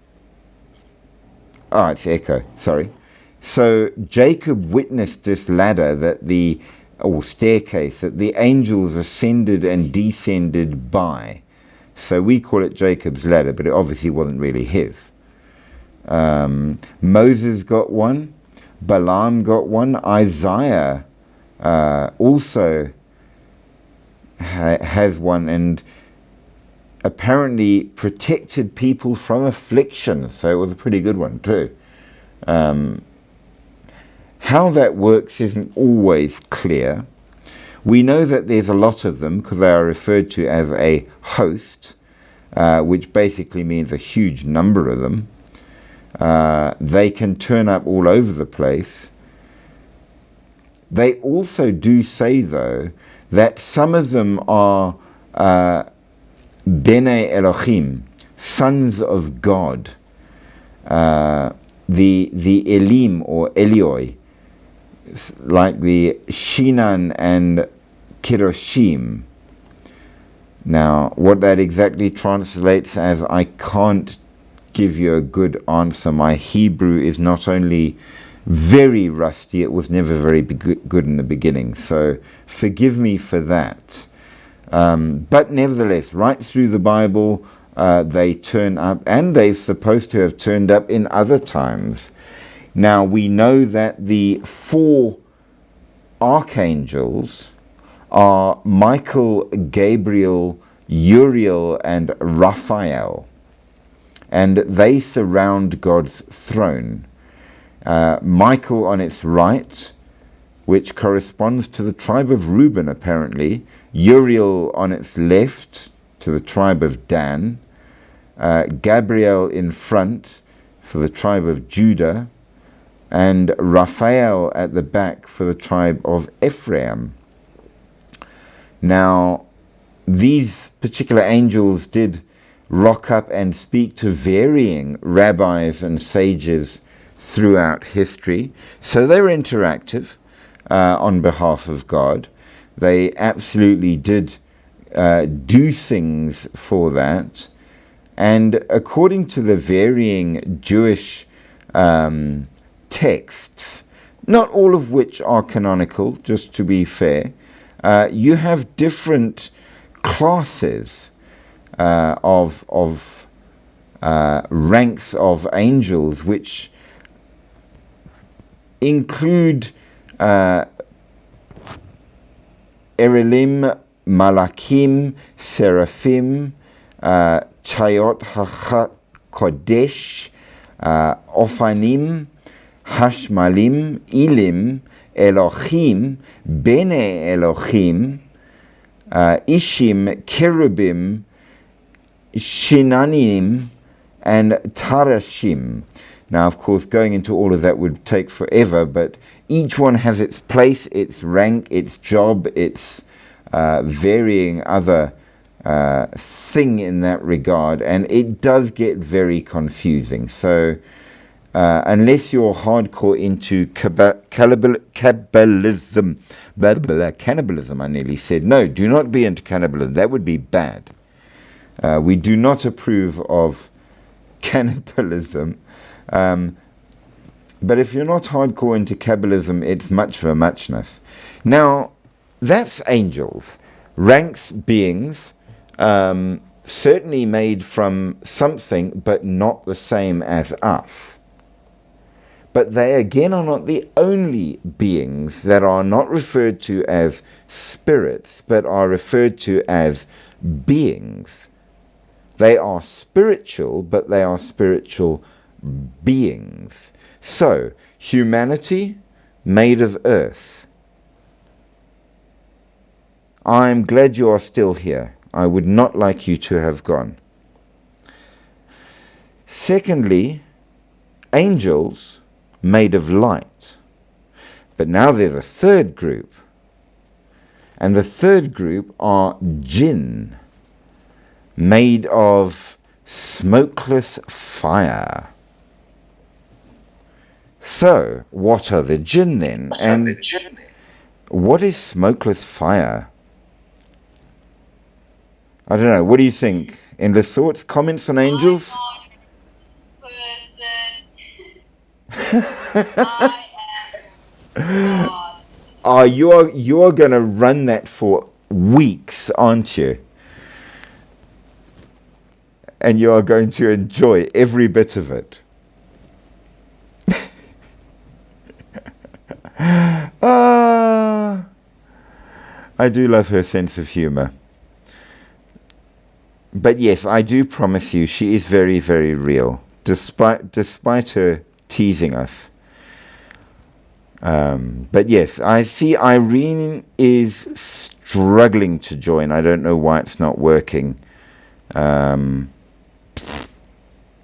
Oh, it's echo, sorry. So Jacob witnessed this ladder or staircase that the angels ascended and descended by. So we call it Jacob's ladder, but it obviously wasn't really his. Moses got one, Balaam got one, Isaiah also has one, and apparently protected people from affliction, so it was a pretty good one too. How that works isn't always clear. We know that there's a lot of them because they are referred to as a host, which basically means a huge number of them. They can turn up all over the place. They also do say, though, that some of them are Bene Elohim, sons of God, the Elim or Elioi, like the Shinan and Kiroshim. Now, what that exactly translates as, I can't give you a good answer. My Hebrew is not only very rusty, it was never very good in the beginning, so forgive me for that. But nevertheless, right through the Bible, they turn up, and they're supposed to have turned up in other times. Now, we know that the 4 archangels are Michael, Gabriel, Uriel, and Raphael, and they surround God's throne. Michael on its right, which corresponds to the tribe of Reuben, apparently. Uriel on its left, to the tribe of Dan. Gabriel in front, for the tribe of Judah. And Raphael at the back, for the tribe of Ephraim. Now, these particular angels did rock up and speak to varying rabbis and sages throughout history. So they were interactive on behalf of God. They absolutely did do things for that. And according to the varying Jewish texts, not all of which are canonical, just to be fair, you have different classes of ranks of angels, which include Erelim, Malakim, Seraphim, Chayot HaKodesh, Ophanim, Hashmalim, Ilim, Elohim, Bene Elohim, Ishim, Cherubim, Shinanim, and Tarashim. Now, of course, going into all of that would take forever, but each one has its place, its rank, its job, its varying other thing in that regard, and it does get very confusing. So, unless you're hardcore into cannibalism, I nearly said, no, do not be into cannibalism. That would be bad. We do not approve of cannibalism. But if you're not hardcore into Kabbalism, it's much of a muchness. Now, that's angels, ranks, beings, certainly made from something, but not the same as us. But they again are not the only beings that are not referred to as spirits, but are referred to as beings. They are spiritual, but they are spiritual beings. So, humanity made of earth. I'm glad you are still here. I would not like you to have gone. Secondly, angels made of light. But now there's a third group. And the third group are jinn, made of smokeless fire. So, what are the jinn then? What is smokeless fire? I don't know. What do you think? Endless thoughts? Comments on angels? I am God. You're going to run that for weeks, aren't you? And you are going to enjoy every bit of it. I do love her sense of humor. But yes, I do promise you, she is very, very real, despite her teasing us. But yes, I see Irene is struggling to join. I don't know why it's not working.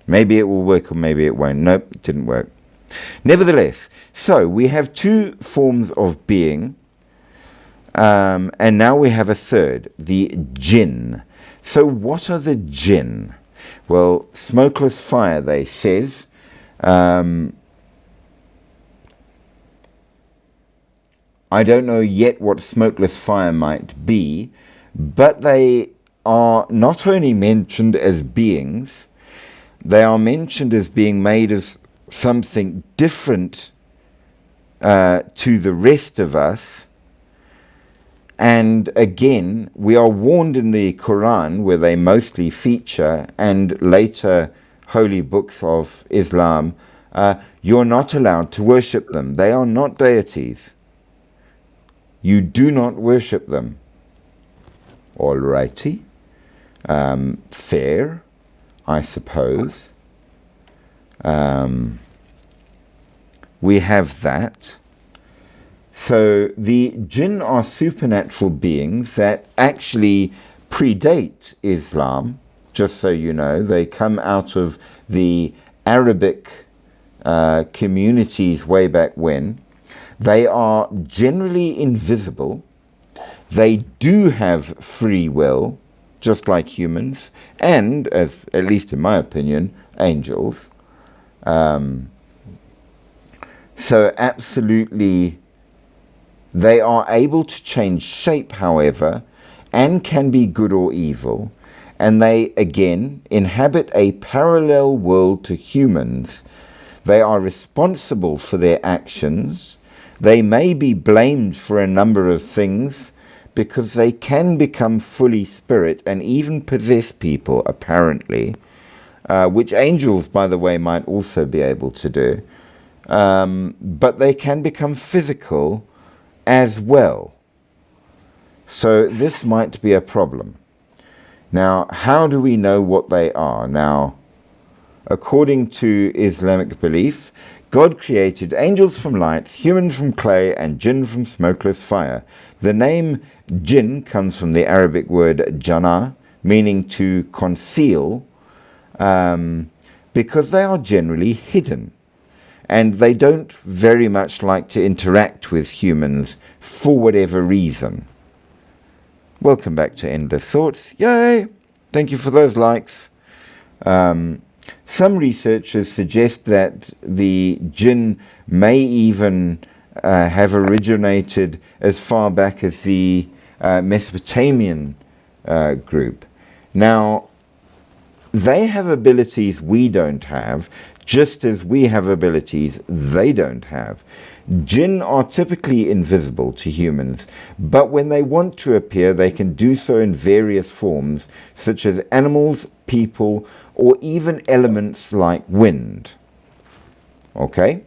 Maybe it will work or maybe it won't. Nope, it didn't work. Nevertheless, so we have two forms of being, and now we have a third, the jinn. So what are the jinn? Well, smokeless fire, they says. I don't know yet what smokeless fire might be, but they are not only mentioned as beings, they are mentioned as being made of something different to the rest of us. And again, we are warned in the Quran, where they mostly feature, and later holy books of Islam, you're not allowed to worship them. They are not deities. You do not worship them. Alrighty. Fair, I suppose. We have that. So the jinn are supernatural beings that actually predate Islam, just so you know. They come out of the Arabic communities way back when. They are generally invisible. They do have free will, just like humans, and, as at least in my opinion, angels. So absolutely, they are able to change shape, however, and can be good or evil. And they, again, inhabit a parallel world to humans. They are responsible for their actions. They may be blamed for a number of things because they can become fully spirit and even possess people, apparently. which angels, by the way, might also be able to do. But they can become physical as well. So this might be a problem. Now, how do we know what they are? Now, according to Islamic belief, God created angels from light, humans from clay, and jinn from smokeless fire. The name jinn comes from the Arabic word jannah, meaning to conceal, because they are generally hidden. And they don't very much like to interact with humans for whatever reason. Welcome back to Endless Thoughts. Yay! Thank you for those likes. Some researchers suggest that the jinn may even have originated as far back as the Mesopotamian group. Now, they have abilities we don't have, just as we have abilities they don't have. Jinn are typically invisible to humans, but when they want to appear, they can do so in various forms, such as animals, people, or even elements like wind. Okay?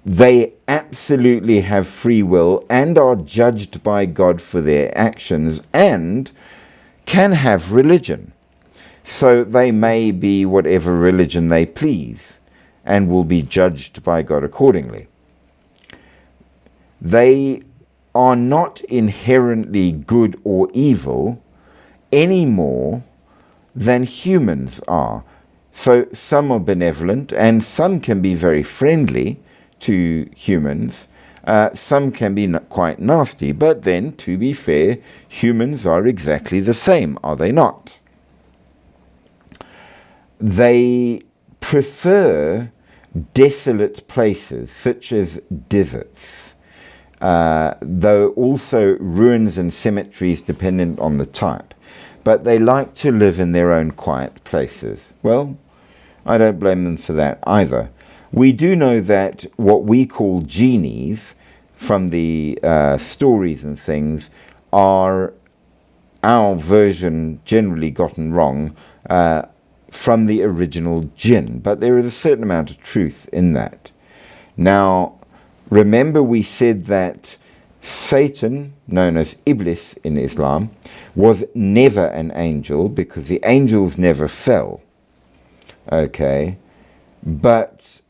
They absolutely have free will and are judged by God for their actions and can have religion. So they may be whatever religion they please and will be judged by God accordingly. They are not inherently good or evil any more than humans are. So some are benevolent and some can be very friendly to humans. Some can be quite nasty, but then, to be fair, humans are exactly the same, are they not? They prefer desolate places, such as deserts, though also ruins and cemeteries dependent on the type. But they like to live in their own quiet places. Well, I don't blame them for that either. We do know that what we call genies from the stories and things are our version, generally gotten wrong, from the original jinn. But there is a certain amount of truth in that. Now, remember we said that Satan, known as Iblis in Islam, was never an angel because the angels never fell. Okay? But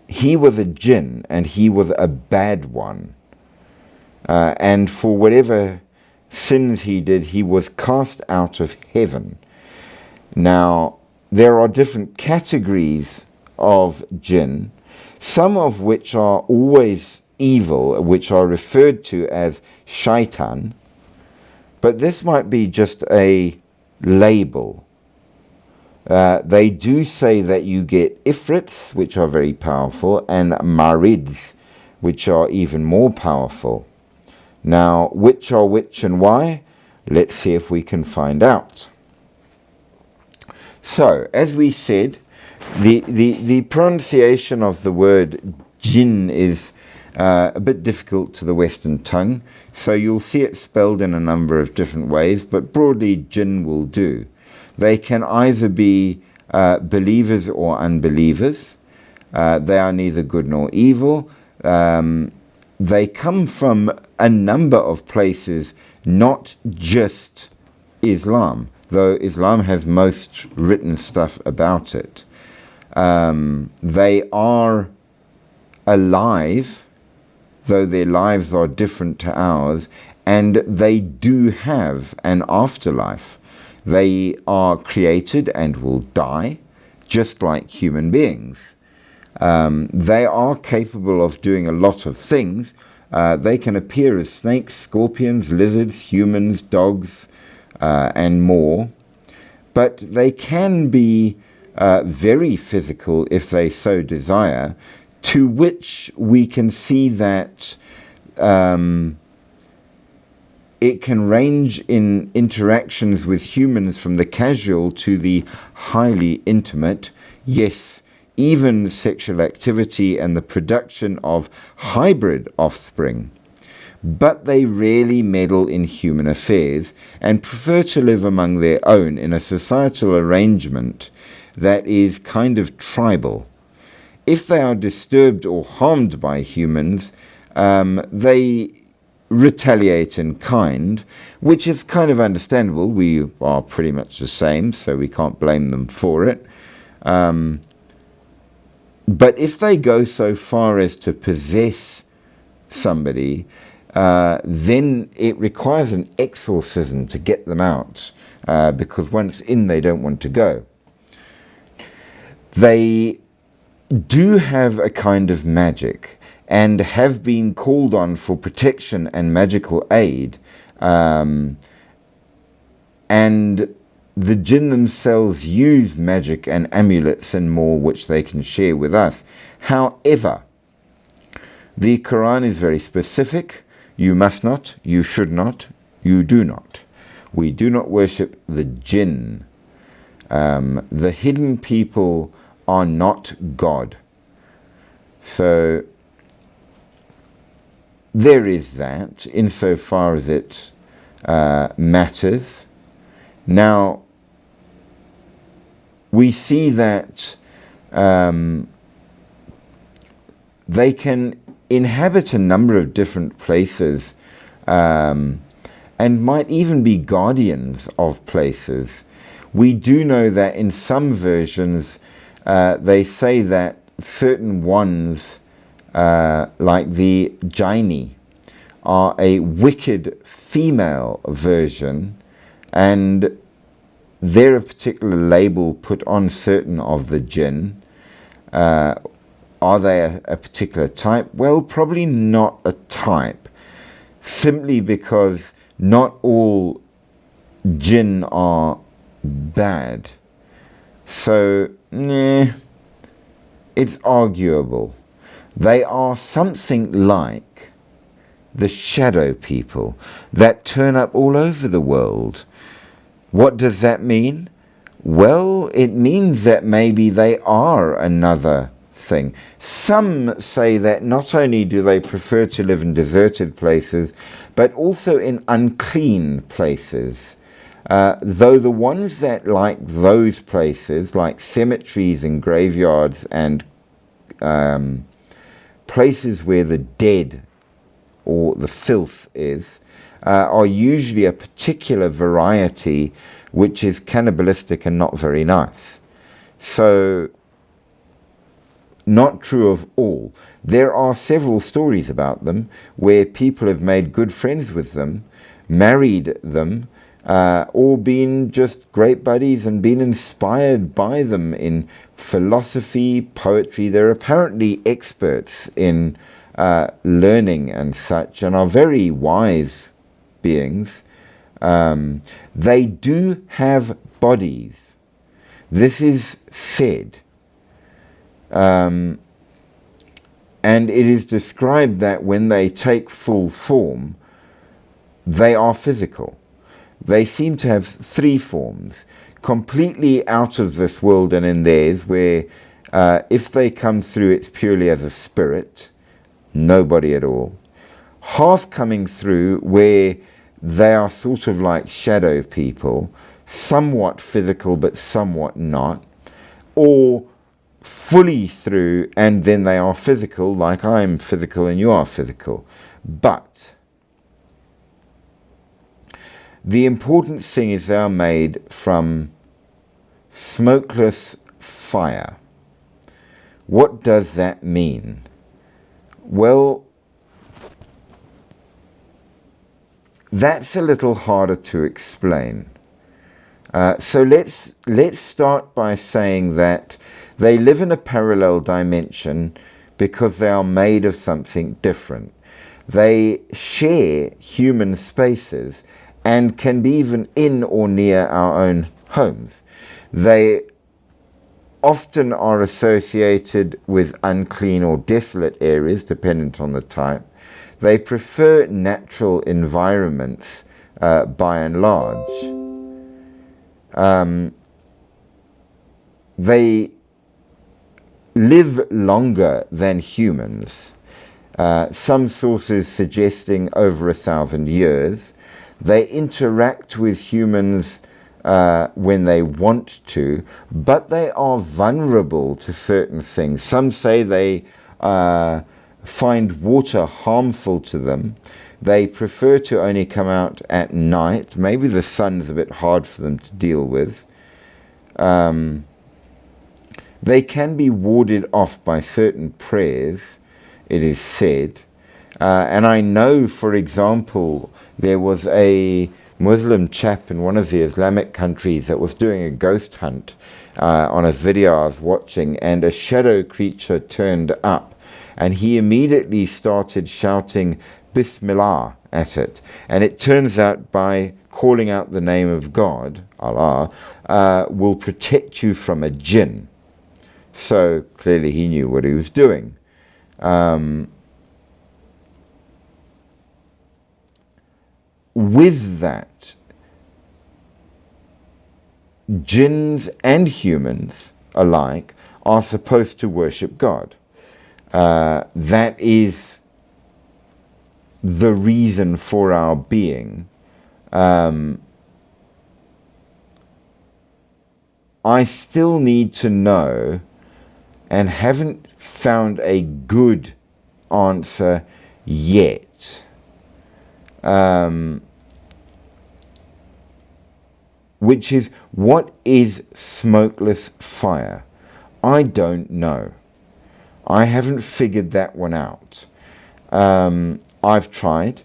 he was a jinn and he was a bad one. And for whatever sins he did, he was cast out of heaven. Now, there are different categories of jinn, some of which are always evil, which are referred to as shaitan, but this might be just a label. They do say that you get ifrits, which are very powerful, and marids, which are even more powerful. Now, which are which and why? Let's see if we can find out. So, as we said, the pronunciation of the word jinn is a bit difficult to the Western tongue, so you'll see it spelled in a number of different ways, but broadly jinn will do. They can either be believers or unbelievers. They are neither good nor evil. They come from a number of places, not just Islam, though Islam has most written stuff about it. They are alive, though their lives are different to ours, and they do have an afterlife. They are created and will die, just like human beings. They are capable of doing a lot of things. They can appear as snakes, scorpions, lizards, humans, dogs, and more. But they can be very physical if they so desire, to which we can see that it can range in interactions with humans from the casual to the highly intimate. Yes, even sexual activity and the production of hybrid offspring. but they rarely meddle in human affairs and prefer to live among their own in a societal arrangement that is kind of tribal. If they are disturbed or harmed by humans, they retaliate in kind, which is kind of understandable. We are pretty much the same, so we can't blame them for it. But if they go so far as to possess somebody, then it requires an exorcism to get them out, because once in, they don't want to go. They do have a kind of magic and have been called on for protection and magical aid, and the jinn themselves use magic and amulets and more, which they can share with us. However, the Quran is very specific. You must not, you should not, you do not. We do not worship the jinn. The hidden people are not God. So there is that, insofar as it matters. Now, we see that they can inhabit a number of different places, and might even be guardians of places. We do know that in some versions they say that certain ones, like the Jaini, are a wicked female version, and they're a particular label put on certain of the jinn. Are they a particular type? Well, probably not a type, simply because not all jinn are bad. So, it's arguable. They are something like the shadow people that turn up all over the world. What does that mean? Well, it means that maybe they are another thing. Some say that not only do they prefer to live in deserted places, but also in unclean places. Though the ones that like those places, like cemeteries and graveyards and places where the dead or the filth is, are usually a particular variety which is cannibalistic and not very nice. So, not true of all. There are several stories about them where people have made good friends with them, married them, or been just great buddies and been inspired by them in philosophy, poetry. They're apparently experts in learning and such, and are very wise beings. They do have bodies. This is said. And it is described that when they take full form, they are physical. They seem to have three forms: completely out of this world and in theirs, where if they come through, it's purely as a spirit, nobody at all. Half coming through, where they are sort of like shadow people, somewhat physical but somewhat not, or fully through and then they are physical, like I'm physical and you are physical. But the important thing is they are made from smokeless fire. What does that mean? Well, that's a little harder to explain. So let's start by saying that they live in a parallel dimension because they are made of something different. They share human spaces and can be even in or near our own homes. They often are associated with unclean or desolate areas, dependent on the type. They prefer natural environments by and large. They live longer than humans. some sources suggesting over 1,000 years. They interact with humans when they want to, but they are vulnerable to certain things. Some say they find water harmful to them. They prefer to only come out at night. Maybe the sun's a bit hard for them to deal with. They can be warded off by certain prayers, it is said. And I know, for example, there was a Muslim chap in one of the Islamic countries that was doing a ghost hunt on a video I was watching, and a shadow creature turned up, and he immediately started shouting Bismillah at it. And it turns out by calling out the name of God, Allah, will protect you from a jinn. So clearly he knew what he was doing. With that, jinns and humans alike are supposed to worship God. That is the reason for our being. I still need to know, and haven't found a good answer yet, which is, what is smokeless fire? I don't know. I haven't figured that one out. I've tried.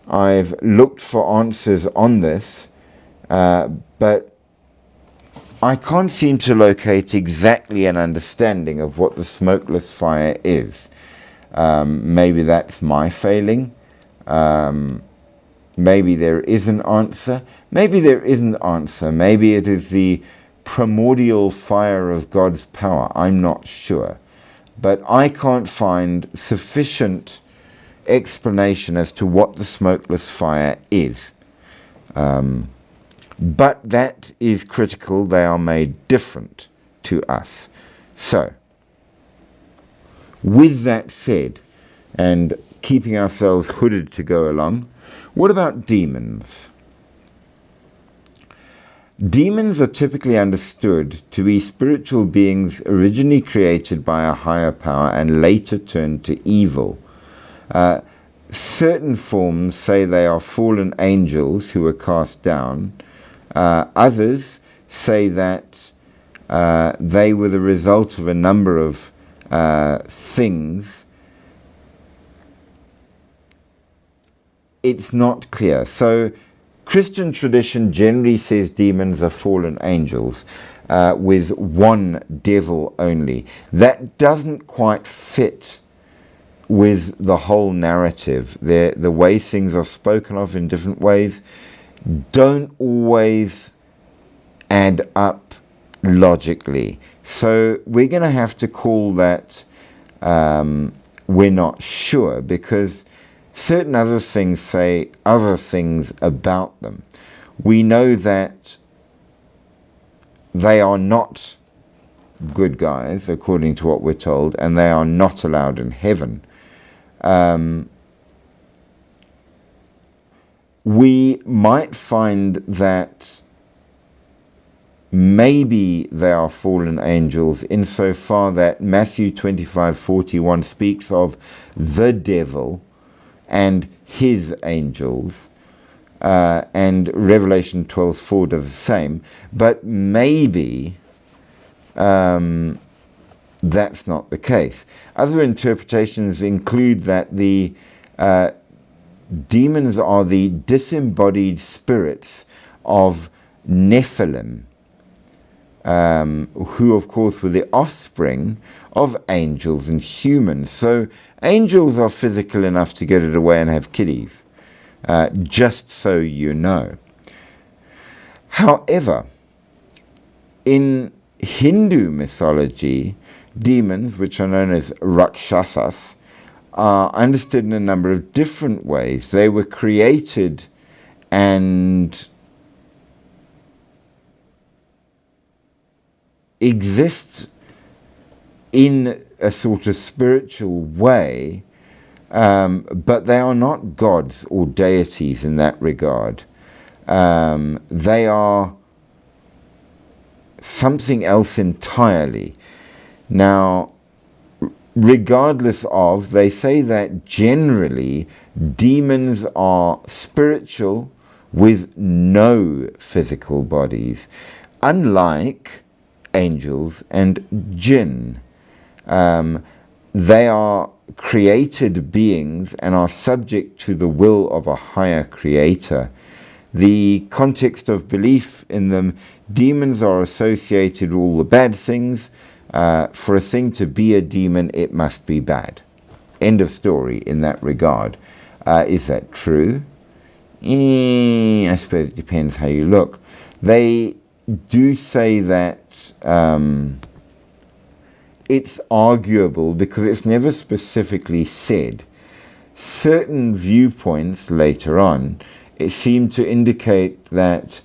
I've looked for answers on this, but I can't seem to locate exactly an understanding of what the smokeless fire is. Maybe that's my failing. Maybe there is an answer. Maybe there isn't an answer. Maybe it is the primordial fire of God's power. I'm not sure. But I can't find sufficient explanation as to what the smokeless fire is. But that is critical. They are made different to us. So, with that said, and keeping ourselves hooded to go along, what about demons? Demons are typically understood to be spiritual beings originally created by a higher power and later turned to evil. Certain forms say they are fallen angels who were cast down. Others say that they were the result of a number of things. It's not clear. So Christian tradition generally says demons are fallen angels with one devil only. That doesn't quite fit with the whole narrative. The way things are spoken of in different ways don't always add up logically. So we're going to have to call that we're not sure, because certain other things say other things about them. We know that they are not good guys, according to what we're told, and they are not allowed in heaven. We might find that maybe they are fallen angels insofar that Matthew 25:41 speaks of the devil and his angels, and Revelation 12:4 does the same, but maybe that's not the case. Other interpretations include that the demons are the disembodied spirits of Nephilim, who of course were the offspring of angels and humans. So angels are physical enough to get it away and have kiddies, just so you know. However, in Hindu mythology, demons, which are known as Rakshasas, are understood in a number of different ways. They were created and exist in a sort of spiritual way but they are not gods or deities in that regard. They are something else entirely. Now, regardless of, they say that generally demons are spiritual with no physical bodies, unlike angels and jinn. They are created beings and are subject to the will of a higher creator. The context of belief in them, demons are associated with all the bad things. For a thing to be a demon, it must be bad. End of story in that regard. Is that true? I suppose it depends how you look. They do say that it's arguable because it's never specifically said. Certain viewpoints later on, it seemed to indicate that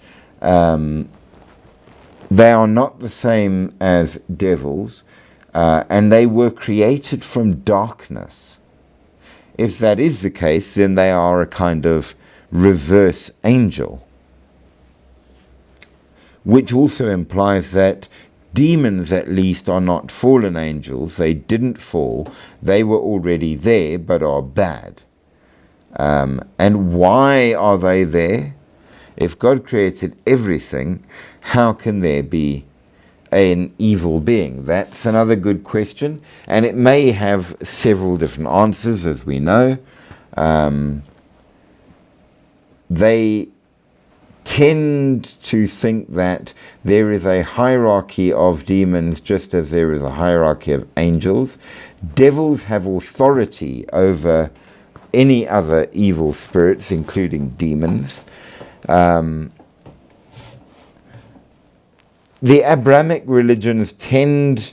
they are not the same as devils, and they were created from darkness. If that is the case, then they are a kind of reverse angel, which also implies that demons at least are not fallen angels. They didn't fall. They were already there, but are bad. And why are they there? If God created everything, how can there be an evil being? That's another good question, and it may have several different answers, as we know. They tend to think that there is a hierarchy of demons just as there is a hierarchy of angels. Devils have authority over any other evil spirits, including demons. The Abrahamic religions tend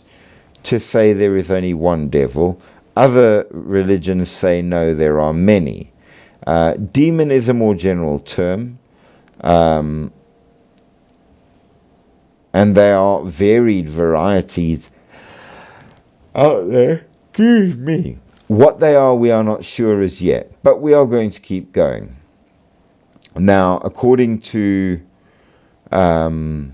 to say there is only one devil. Other religions say no, there are many. Demon is a more general term, and there are varied varieties out there. Excuse me. What they are, we are not sure as yet, but we are going to keep going. Now, according to the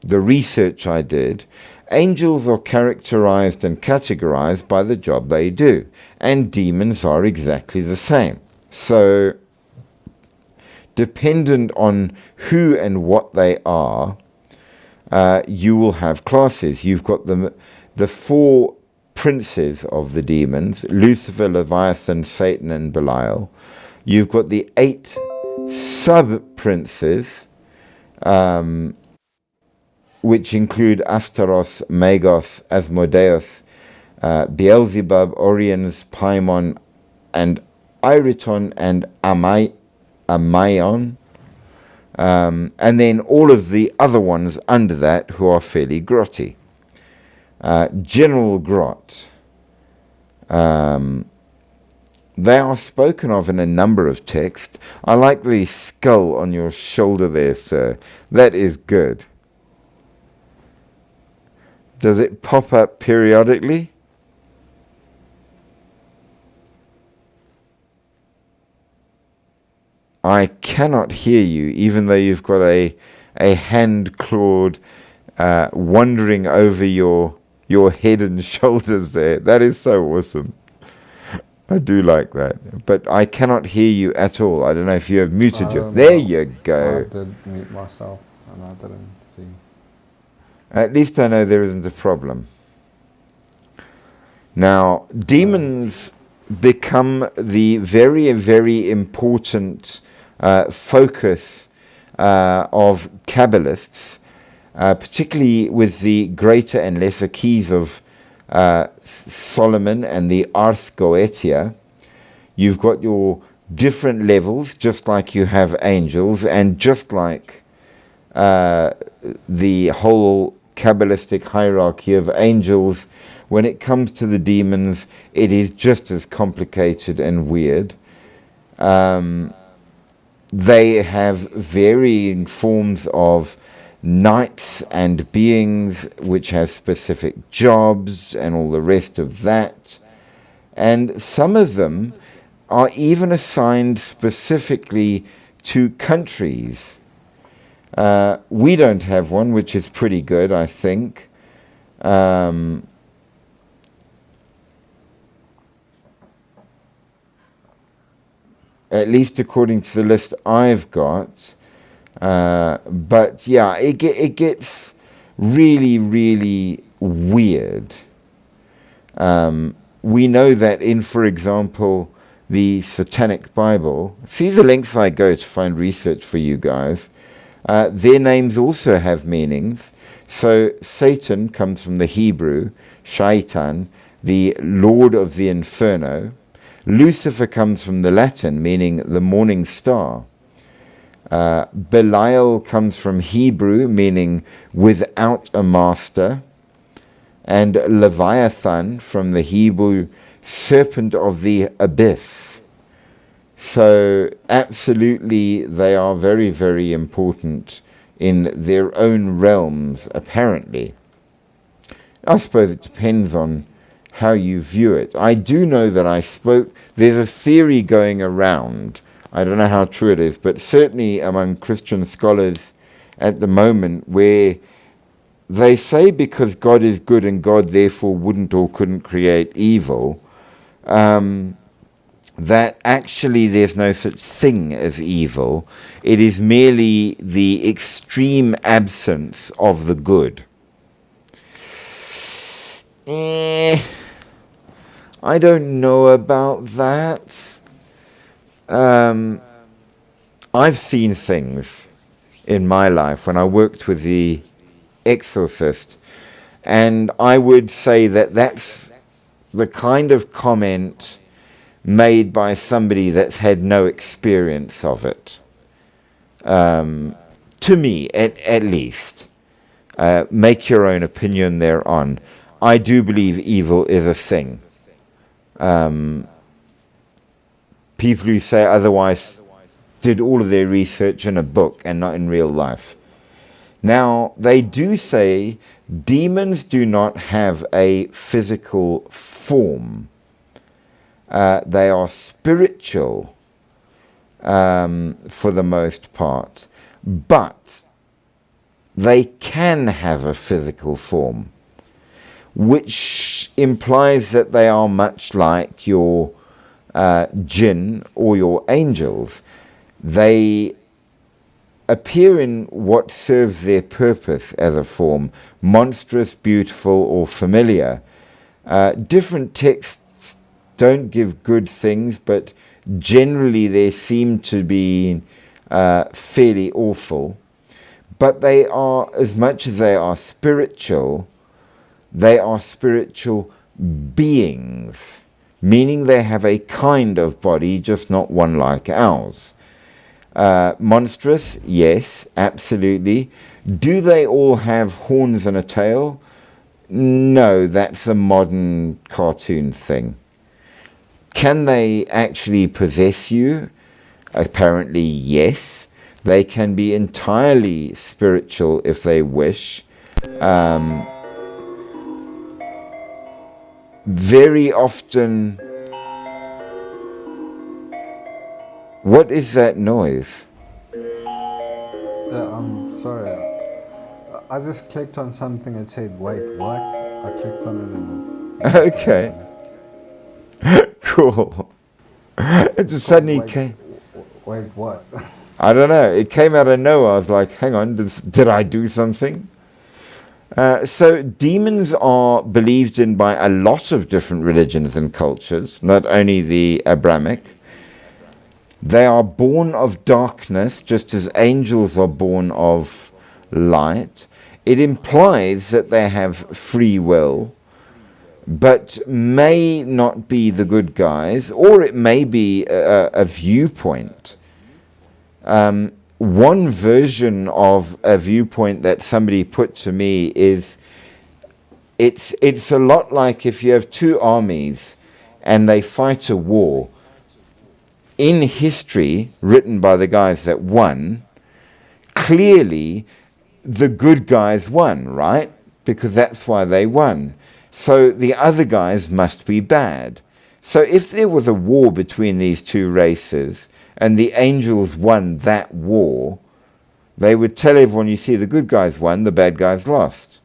research I did, angels are characterized and categorized by the job they do, and demons are exactly the same. So, dependent on who and what they are, you will have classes. You've got the four princes of the demons: Lucifer, Leviathan, Satan, and Belial. You've got the 8 sub-princes, which include Astaros, Magos, Asmodeus, Beelzebub, Oriens, Paimon, and Iriton, and Amaion, and then all of the other ones under that who are fairly grotty. General Grot. They are spoken of in a number of texts. I like the skull on your shoulder there, sir. That is good. Does it pop up periodically? I cannot hear you, even though you've got a hand clawed wandering over your head and shoulders there. That is so awesome. I do like that. But I cannot hear you at all. I don't know if you have muted your... There you go. I did mute myself and I didn't see. At least I know there isn't a problem. Now, demons become the very, very important focus of Kabbalists, particularly with the greater and lesser keys of Solomon and the Ars Goetia. You've got your different levels, just like you have angels, and just like the whole Kabbalistic hierarchy of angels, when it comes to the demons, it is just as complicated and weird. They have varying forms of knights and beings which have specific jobs and all the rest of that. And some of them are even assigned specifically to countries. We don't have one, which is pretty good, I think. At least according to the list I've got. But yeah, it gets really, really weird. We know that in, for example, the Satanic Bible, see the links I go to find research for you guys, their names also have meanings. So Satan comes from the Hebrew, Shaitan, the Lord of the Inferno. Lucifer comes from the Latin, meaning the morning star. Belial comes from Hebrew, meaning without a master. And Leviathan from the Hebrew, serpent of the abyss. So absolutely they are very, very important in their own realms, apparently. I suppose it depends on how you view it. I do know that there's a theory going around, I don't know how true it is, but certainly among Christian scholars at the moment, where they say because God is good and God therefore wouldn't or couldn't create evil, that actually there's no such thing as evil. It is merely the extreme absence of the good. I don't know about that. I've seen things in my life when I worked with the Exorcist, and I would say that that's the kind of comment made by somebody that's had no experience of it. To me, at least. Make your own opinion thereon. I do believe evil is a thing. People who say otherwise did all of their research in a book and not in real life. Now, they do say demons do not have a physical form. They are spiritual for the most part, but they can have a physical form, which implies that they are much like your jinn or your angels. They appear in what serves their purpose as a form, monstrous, beautiful, or familiar. Different texts don't give good things, but generally they seem to be fairly awful. But they are, as much as they are spiritual beings, meaning they have a kind of body, just not one like ours. Monstrous, yes, absolutely. Do they all have horns and a tail? No, that's a modern cartoon thing. Can they actually possess you? Apparently, yes. They can be entirely spiritual if they wish. Very often... What is that noise? Yeah, I'm sorry. I just clicked on something and said, wait, what? I clicked on it and... Okay. Cool. It just suddenly came... Wait, what? I don't know. It came out of nowhere. I was like, hang on, did I do something? So demons are believed in by a lot of different religions and cultures, not only the Abrahamic. They are born of darkness, just as angels are born of light. It implies that they have free will, but may not be the good guys, or it may be a viewpoint. One version of a viewpoint that somebody put to me is it's a lot like if you have two armies and they fight a war. In history, written by the guys that won, clearly the good guys won, right? Because that's why they won. So the other guys must be bad. So if there was a war between these two races and the angels won that war, they would tell everyone, you see, the good guys won, the bad guys lost.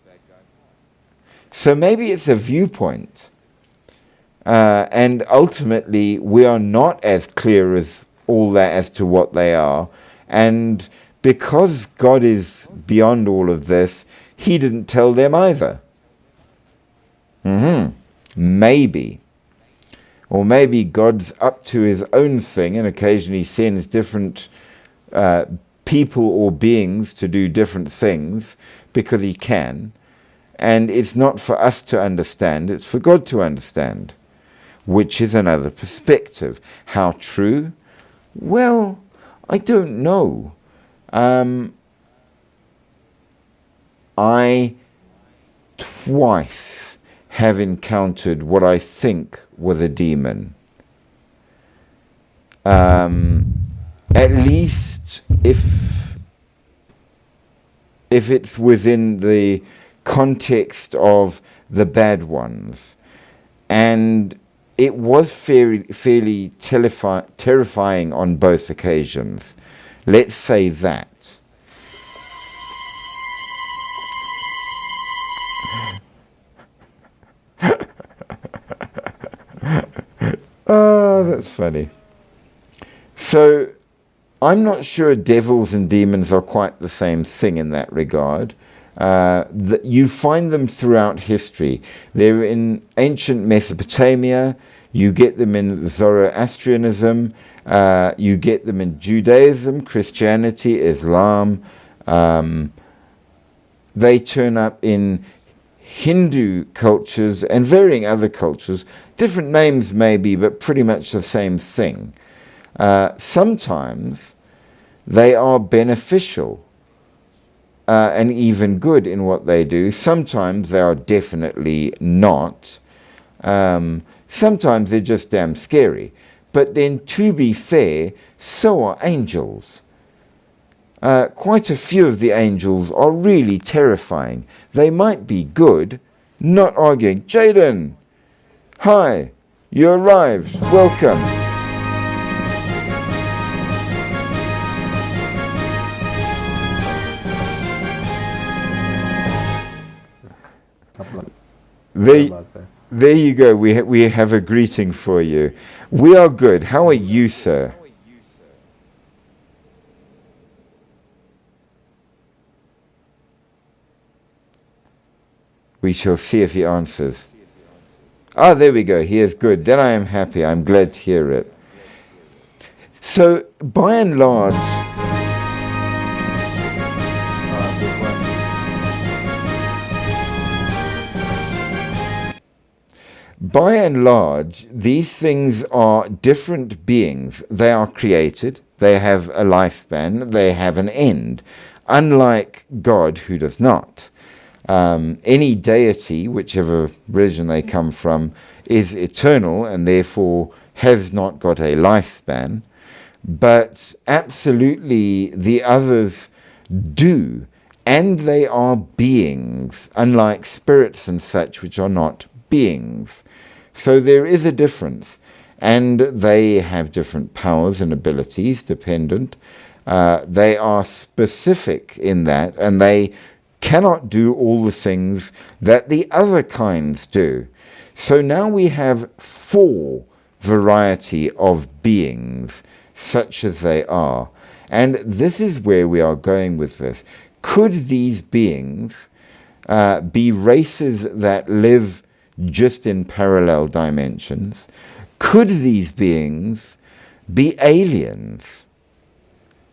So maybe it's a viewpoint. And ultimately, we are not as clear as all that as to what they are. And because God is beyond all of this, he didn't tell them either. Maybe. Or maybe God's up to his own thing and occasionally sends different people or beings to do different things because he can. And it's not for us to understand, it's for God to understand, which is another perspective. How true? Well, I don't know. I twice have encountered what I think was a demon. At least if it's within the context of the bad ones. And it was fairly terrifying on both occasions. Let's say that. Oh, that's funny. So, I'm not sure devils and demons are quite the same thing in that regard. You find them throughout history. They're in ancient Mesopotamia. You get them in Zoroastrianism. You get them in Judaism, Christianity, Islam. They turn up in Hindu cultures and varying other cultures. Different names maybe, but pretty much the same thing. Sometimes they are beneficial and even good in what they do. Sometimes they are definitely not. Sometimes they're just damn scary. But then, to be fair, so are angels. Quite a few of the angels are really terrifying. They might be good, not arguing. Jaden, hi, you arrived. Welcome. There you go. We have a greeting for you. We are good. How are you, sir? We shall see if he answers. Ah, there we go. He is good. Then I am happy. I'm glad to hear it. So, by and large, these things are different beings. They are created. They have a lifespan. They have an end. Unlike God, who does not. Any deity, whichever religion they come from, is eternal and therefore has not got a lifespan. But absolutely the others do. And they are beings, unlike spirits and such, which are not beings. So there is a difference. And they have different powers and abilities dependent. They are specific in that, and they cannot do all the things that the other kinds do. So now we have 4 variety of beings, such as they are. And this is where we are going with this. Could these beings be races that live just in parallel dimensions? Could these beings be aliens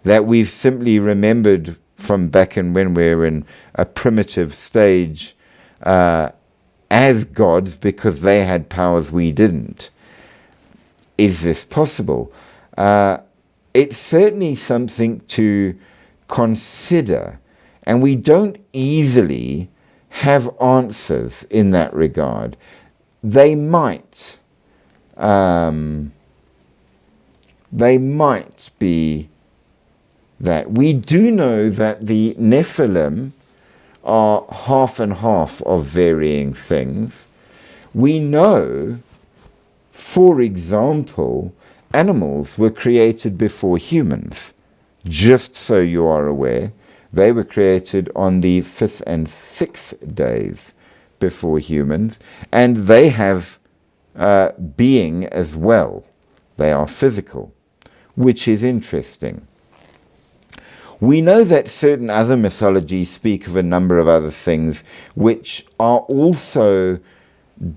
that we've simply remembered from back in when we were in a primitive stage as gods because they had powers we didn't? Is this possible? It's certainly something to consider, and we don't easily have answers in that regard. They might be that. We do know that the Nephilim are half and half of varying things. We know For example, animals were created before humans. Just so you are aware, they were created on the 5th and 6th days before humans, and they have being as well. They are physical, which is interesting. We know that certain other mythologies speak of a number of other things which are also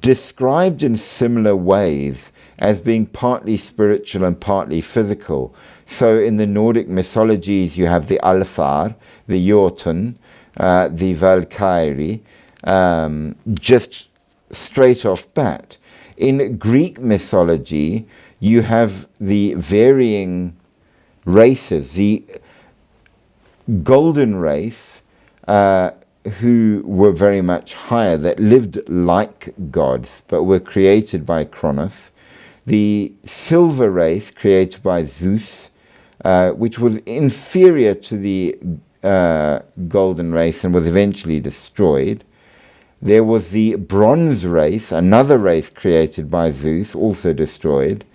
described in similar ways as being partly spiritual and partly physical. So in the Nordic mythologies you have the Alfar, the Jotun, the Valkyrie, just straight off bat. In Greek mythology you have the varying races, the golden race, who were very much higher, that lived like gods, but were created by Kronos. The silver race, created by Zeus, which was inferior to the golden race and was eventually destroyed. There was the bronze race, another race created by Zeus, also destroyed.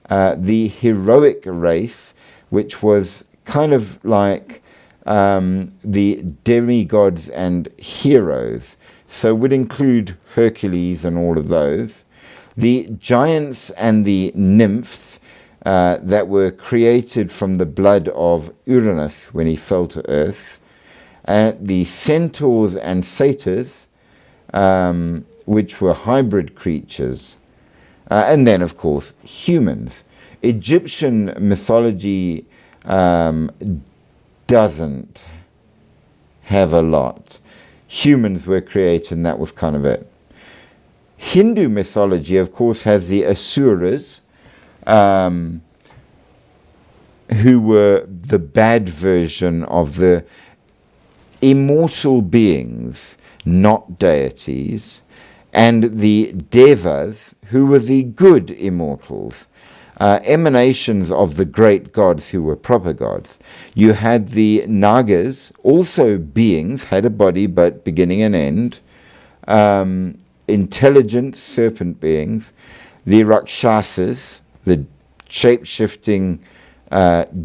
The heroic race, which was kind of like the demigods and heroes, so would include Hercules and all of those. The giants and the nymphs that were created from the blood of Uranus when he fell to earth. The centaurs and satyrs, which were hybrid creatures. And then, of course, humans. Egyptian mythology doesn't have a lot. Humans were created, and that was kind of it. Hindu mythology, of course, has the Asuras, who were the bad version of the immortal beings, not deities, and the Devas, who were the good immortals, emanations of the great gods who were proper gods. You had the Nagas, also beings, had a body but beginning and end, intelligent serpent beings, the Rakshasas, the shape-shifting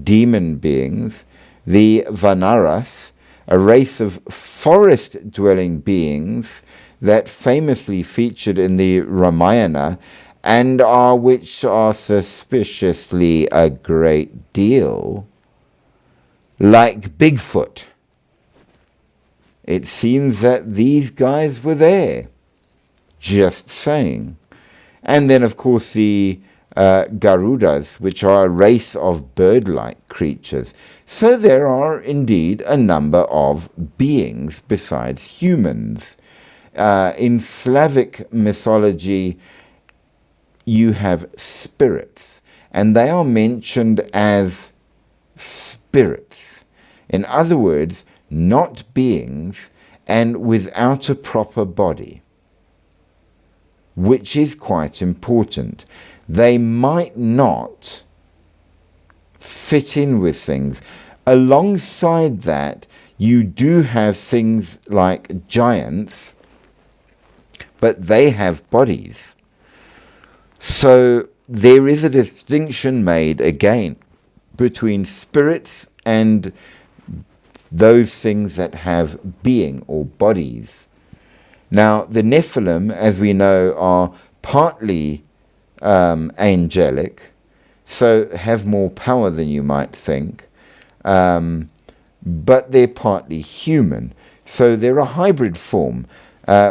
demon beings, the Vanaras, a race of forest-dwelling beings that famously featured in the Ramayana, and which are suspiciously a great deal like Bigfoot. It seems that these guys were there. Just saying. And then, of course, the Garudas, which are a race of bird-like creatures. So there are indeed a number of beings besides humans. In Slavic mythology, you have spirits, and they are mentioned as spirits. In other words, not beings and without a proper body, which is quite important. They might not fit in with things. Alongside that, you do have things like giants, but they have bodies. So there is a distinction made again between spirits and those things that have being or bodies. Now, the Nephilim, as we know, are partly angelic, so have more power than you might think, but they're partly human. So they're a hybrid form,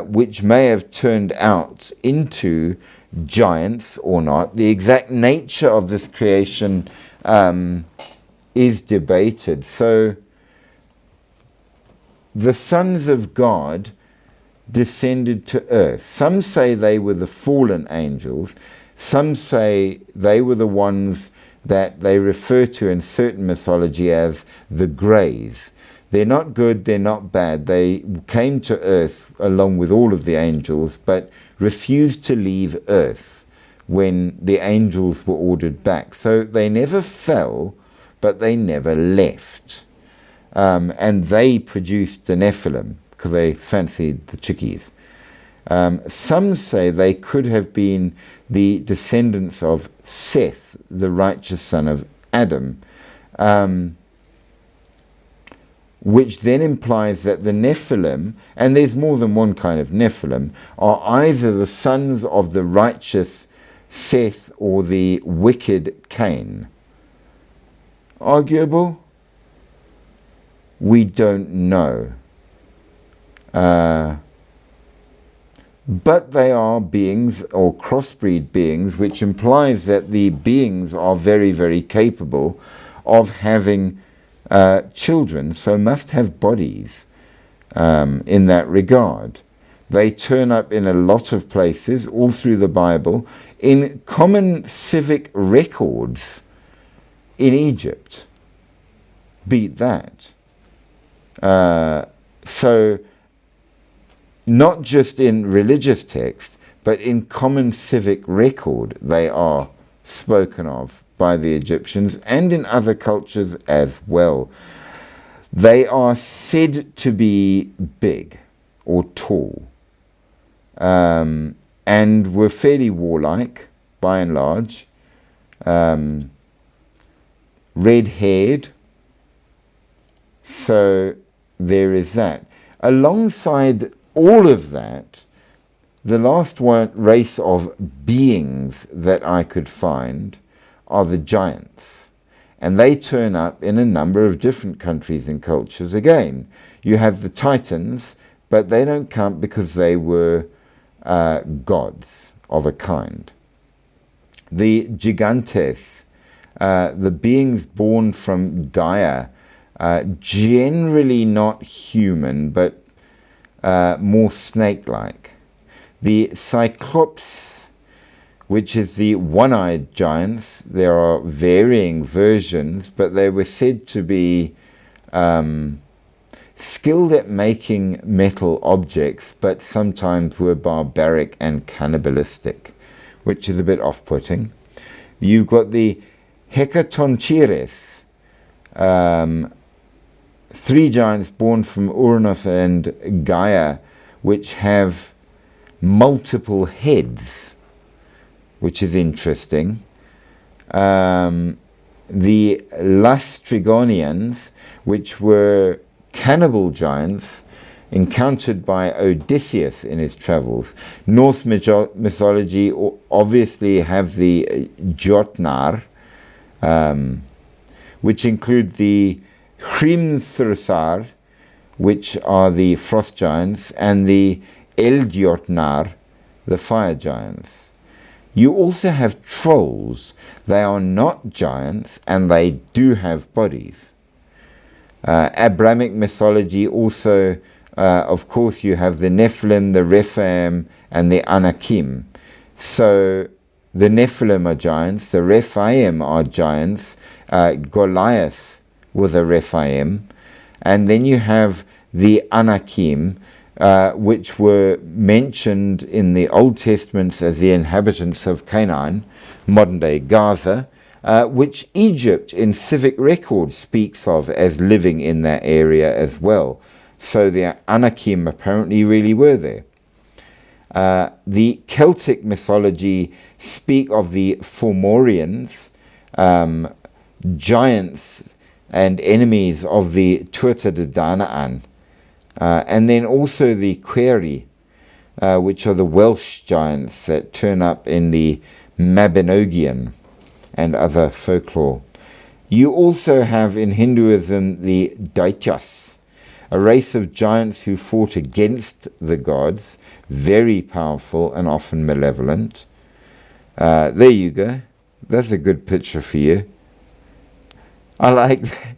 which may have turned out into giants or not. The exact nature of this creation is debated. So the sons of God descended to earth. Some say they were the fallen angels. Some say they were the ones that they refer to in certain mythology as the Greys. They're not good, they're not bad. They came to earth along with all of the angels, but refused to leave earth when the angels were ordered back. So they never fell, but they never left. And they produced the Nephilim, because they fancied the chickies. Some say they could have been the descendants of Seth, the righteous son of Adam, which then implies that the Nephilim, and there's more than one kind of Nephilim, are either the sons of the righteous Seth or the wicked Cain. Arguable? We don't know. But they are beings or crossbreed beings, which implies that the beings are very, very capable of having children, so must have bodies in that regard. They turn up in a lot of places, all through the Bible, in common civic records in Egypt. Beat that. So, not just in religious text, but in common civic record, they are spoken of by the Egyptians and in other cultures as well. They are said to be big or tall, and were fairly warlike by and large, red-haired. So there is that. Alongside all of that, the last one race of beings that I could find are the giants. And they turn up in a number of different countries and cultures again. You have the Titans, but they don't count because they were gods of a kind. The Gigantes, the beings born from Gaia, generally not human, but more snake-like. The Cyclops, which is the one-eyed giants, there are varying versions, but they were said to be skilled at making metal objects, but sometimes were barbaric and cannibalistic, which is a bit off-putting. You've got the Hecatoncheires, 3 giants born from Uranus and Gaia, which have multiple heads, which is interesting. The Lastrygonians, which were cannibal giants encountered by Odysseus in his travels. Norse mythology obviously have the Jotnar, which include the Hrimthursar, which are the frost giants, and the Eldjotnar, the fire giants. You also have trolls. They are not giants, and they do have bodies. Abrahamic mythology also, of course, you have the Nephilim, the Rephaim, and the Anakim. So the Nephilim are giants, the Rephaim are giants, Goliath was a Rephaim, and then you have the Anakim, which were mentioned in the Old Testaments as the inhabitants of Canaan, modern-day Gaza, which Egypt in civic record speaks of as living in that area as well. So the Anakim apparently really were there. The Celtic mythology speak of the Fomorians, giants and enemies of the Tuatha De Danann, and then also the Queri, which are the Welsh giants that turn up in the Mabinogion and other folklore. You also have in Hinduism the Daityas, a race of giants who fought against the gods, very powerful and often malevolent. There you go. That's a good picture for you. I like that.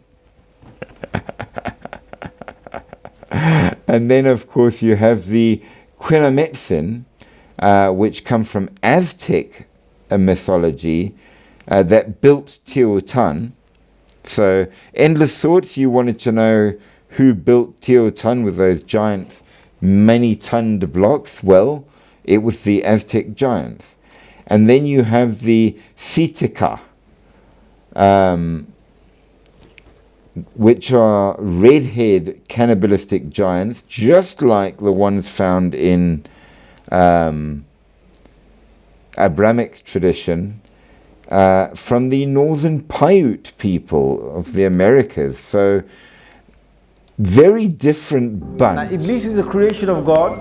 And then, of course, you have the Quinametsin, which come from Aztec mythology, that built Teotihuacan. So, endless thoughts. You wanted to know who built Teotihuacan with those giant, many-tonned blocks. Well, it was the Aztec giants. And then you have the Sitica, which are red-haired cannibalistic giants, just like the ones found in Abrahamic tradition, from the northern Paiute people of the Americas. So very different bunch. Now, Iblis is a creation of God.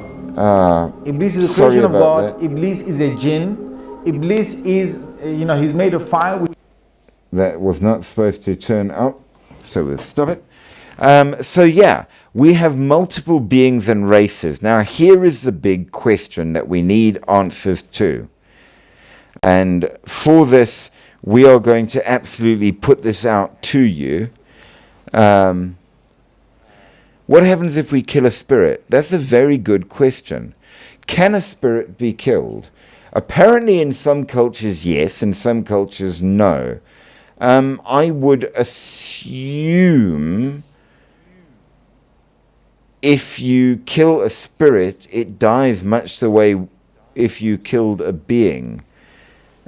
Iblis is a sorry creation of about God. that. Iblis is a jinn. Iblis is, he's made of fire. That was not supposed to turn up, so we'll stop it. So yeah, we have multiple beings and races. Now here is the big question that we need answers to. And for this, we are going to absolutely put this out to you. What happens if we kill a spirit? That's a very good question. Can a spirit be killed? Apparently in some cultures, yes. In some cultures, no. I would assume if you kill a spirit, it dies much the way if you killed a being.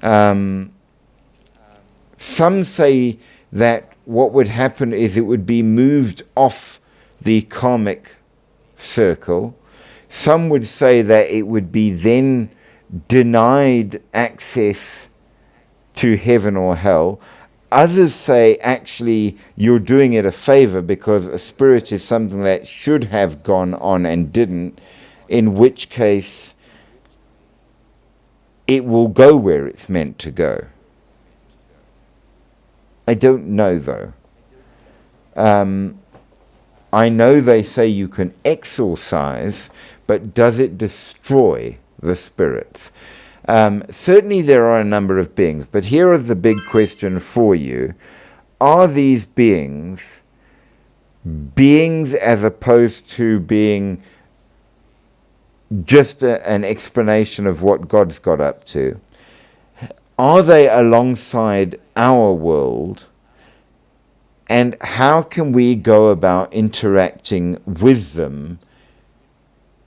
Some say that what would happen is it would be moved off the karmic circle. Some would say that it would be then denied access to heaven or hell. Others say actually you're doing it a favor because a spirit is something that should have gone on and didn't, in which case it will go where it's meant to go. I don't know though. I know they say you can exorcise, but does it destroy the spirits? Certainly there are a number of beings, but here is the big question for you. Are these beings as opposed to being just an explanation of what God's got up to? Are they alongside our world? And how can we go about interacting with them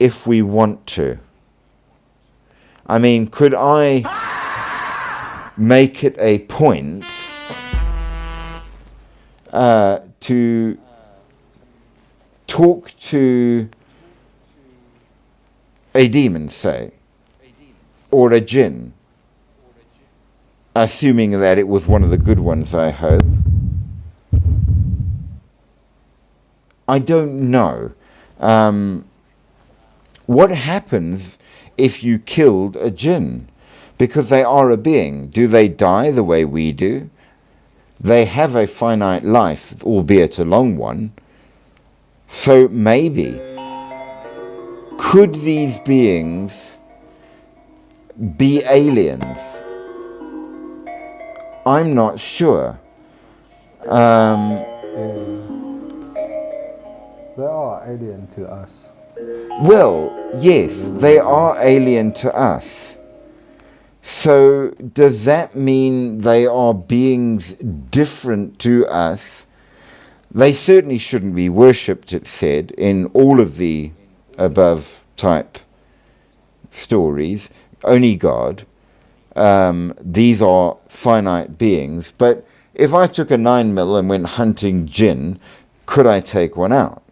if we want to? I mean, could I make it a point to talk to a demon, say, or a jinn, assuming that it was one of the good ones, I hope? I don't know. What happens if you killed a jinn? Because they are a being. Do they die the way we do? They have a finite life, albeit a long one. So maybe, could these beings be aliens? I'm not sure. They are alien to us. Well, yes, they are alien to us. So does that mean they are beings different to us? They certainly shouldn't be worshipped, it said, in all of the above type stories. Only God. These are finite beings. But if I took a 9mm and went hunting jinn, could I take one out?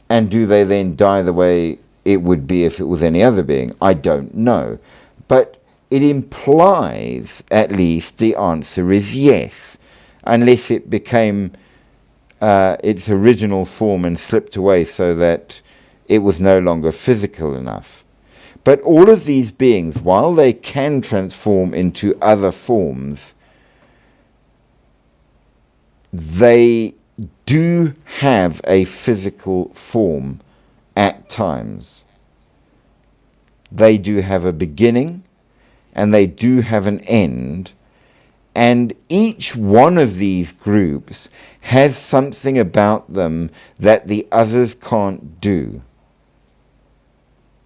And do they then die the way it would be if it was any other being? I don't know. But it implies, at least, the answer is yes. Unless it became its original form and slipped away so that it was no longer physical enough. But all of these beings, while they can transform into other forms, they do have a physical form at times. They do have a beginning and they do have an end, and each one of these groups has something about them that the others can't do.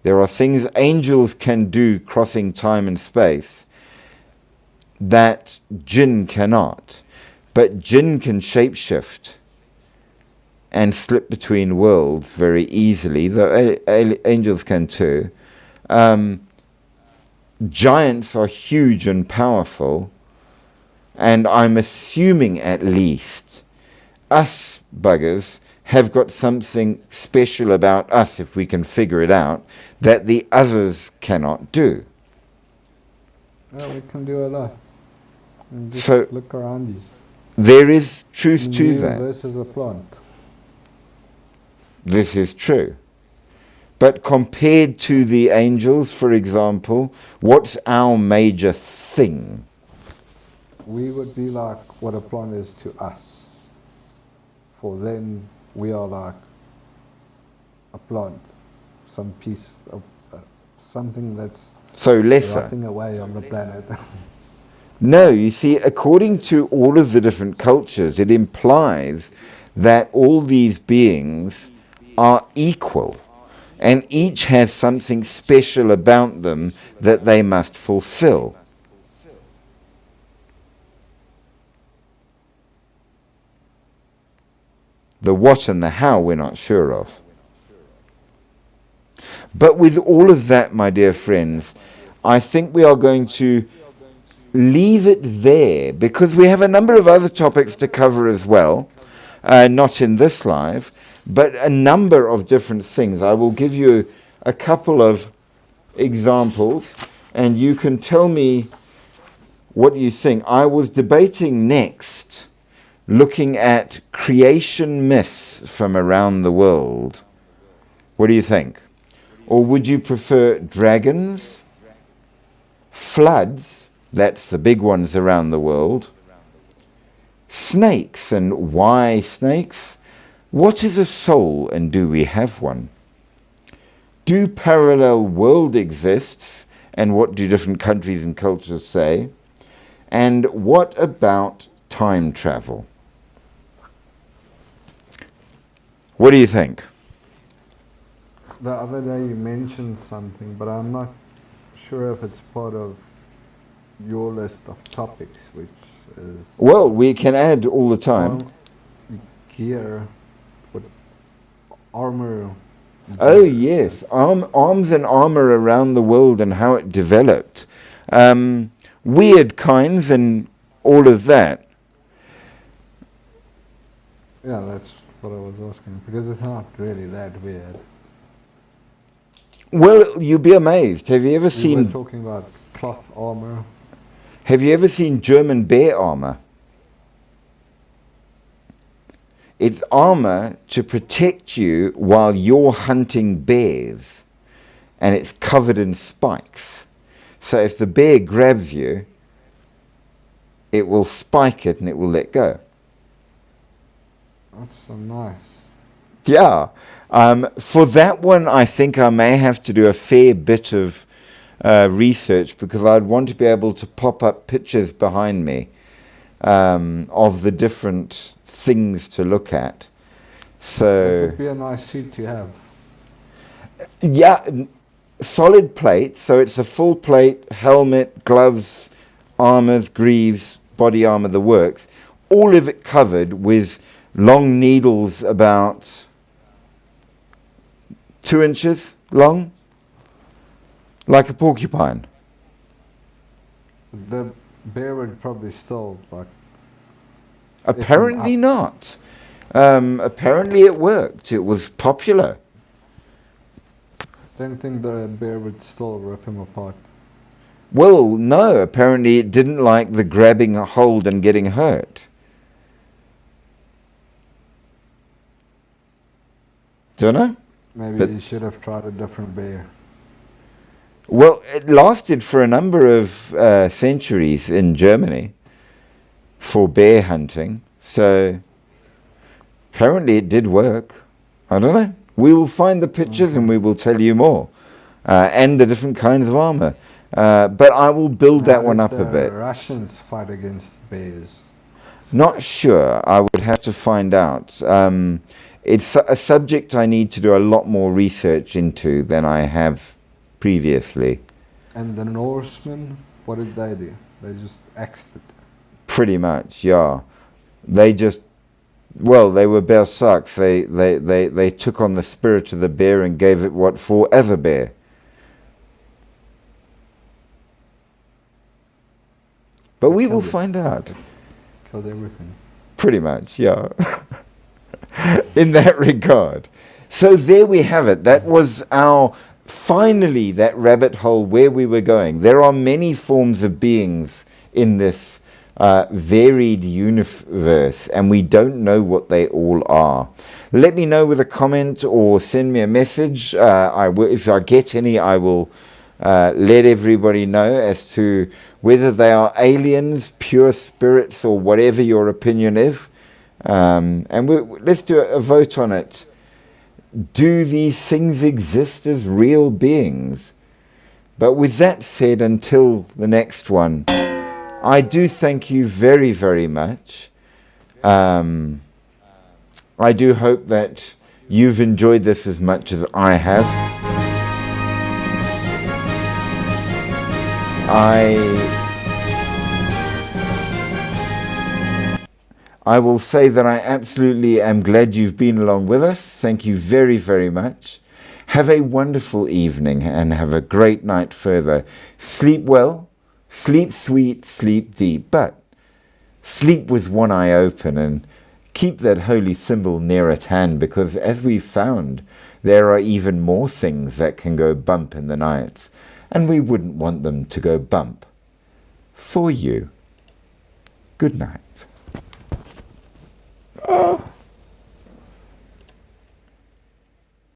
There are things angels can do crossing time and space that jinn cannot. But jinn can shapeshift and slip between worlds very easily, though angels can too. Giants are huge and powerful, and I'm assuming at least us buggers have got something special about us, if we can figure it out, that the others cannot do. Yeah, we can do a lot. And just So look around you. there is truth The to that. universe is a plant. This is true. But compared to the angels, for example, what's our major thing? We would be like what a plant is to us. For them, we are like a plant, some piece of something that's So lesser. rotting away on the planet. No, you see, according to all of the different cultures, it implies that all these beings are equal, and each has something special about them that they must fulfill. The what and the how we're not sure of. But with all of that, my dear friends, I think we are going to leave it there, because we have a number of other topics to cover as well, not in this live, but a number of different things. I will give you a couple of examples, and you can tell me what you think. I was debating next, looking at creation myths from around the world. What do you think? Or would you prefer dragons, floods, that's the big ones around the world, snakes, and why snakes? What is a soul, and do we have one? Do parallel world exists, and what do different countries and cultures say? And what about time travel? What do you think? The other day you mentioned something, but I'm not sure if it's part of your list of topics, which is Well, we can add all the time. Gear, with armor. Oh yes, arms and armor around the world and how it developed. Weird kinds and all of that. Yeah, that's what I was asking, because it's not really that weird. Well, you'd be amazed. Have you ever We were seen talking about cloth armor. Have you ever seen German bear armor? It's armor to protect you while you're hunting bears, and it's covered in spikes. So if the bear grabs you, it will spike it and it will let go. That's so nice. Yeah. For that one, I think I may have to do a fair bit of research, because I'd want to be able to pop up pictures behind me of the different things to look at. That So, would be a nice suit to have. yeah, solid plate. So it's a full plate, helmet, gloves, armors, greaves, body armor, the works. All of it covered with long needles about 2 inches long, like a porcupine. The bear would probably still, like, Apparently not. Apparently it worked. It was popular. don't think the bear would still rip him apart. Well, no, apparently it didn't like the grabbing a hold and getting hurt. Don't know. Maybe But- he should have tried a different bear. Well, it lasted for a number of centuries in Germany for bear hunting. So apparently it did work. I don't know. We will find the pictures and we will tell you more. And the different kinds of armor. But I will build that How one did up a the bit. Russians fight against bears. Not sure. I would have to find out. It's a subject I need to do a lot more research into than I have previously. And the Norsemen, what did they do? They just axed it. Pretty much, yeah. They just, well, they were berserks. They took on the spirit of the bear and gave it what for as a bear. But we will Killed it. find out. Killed everything. Pretty much, yeah. in that regard. So there we have it. That was finally that rabbit hole where we were going. There are many forms of beings in this varied universe, and we don't know what they all are. Let me know with a comment or send me a message. If I get any, I will let everybody know as to whether they are aliens, pure spirits, or whatever your opinion is. And let's do a vote on it. Do these things exist as real beings? But with that said, until the next one, I do thank you very, very much. I do hope that you've enjoyed this as much as I have. I will say that I absolutely am glad you've been along with us. Thank you very, very much. Have a wonderful evening and have a great night further. Sleep well, sleep sweet, sleep deep, but sleep with one eye open and keep that holy symbol near at hand, because as we've found, there are even more things that can go bump in the night, and we wouldn't want them to go bump for you. Good night. Oh.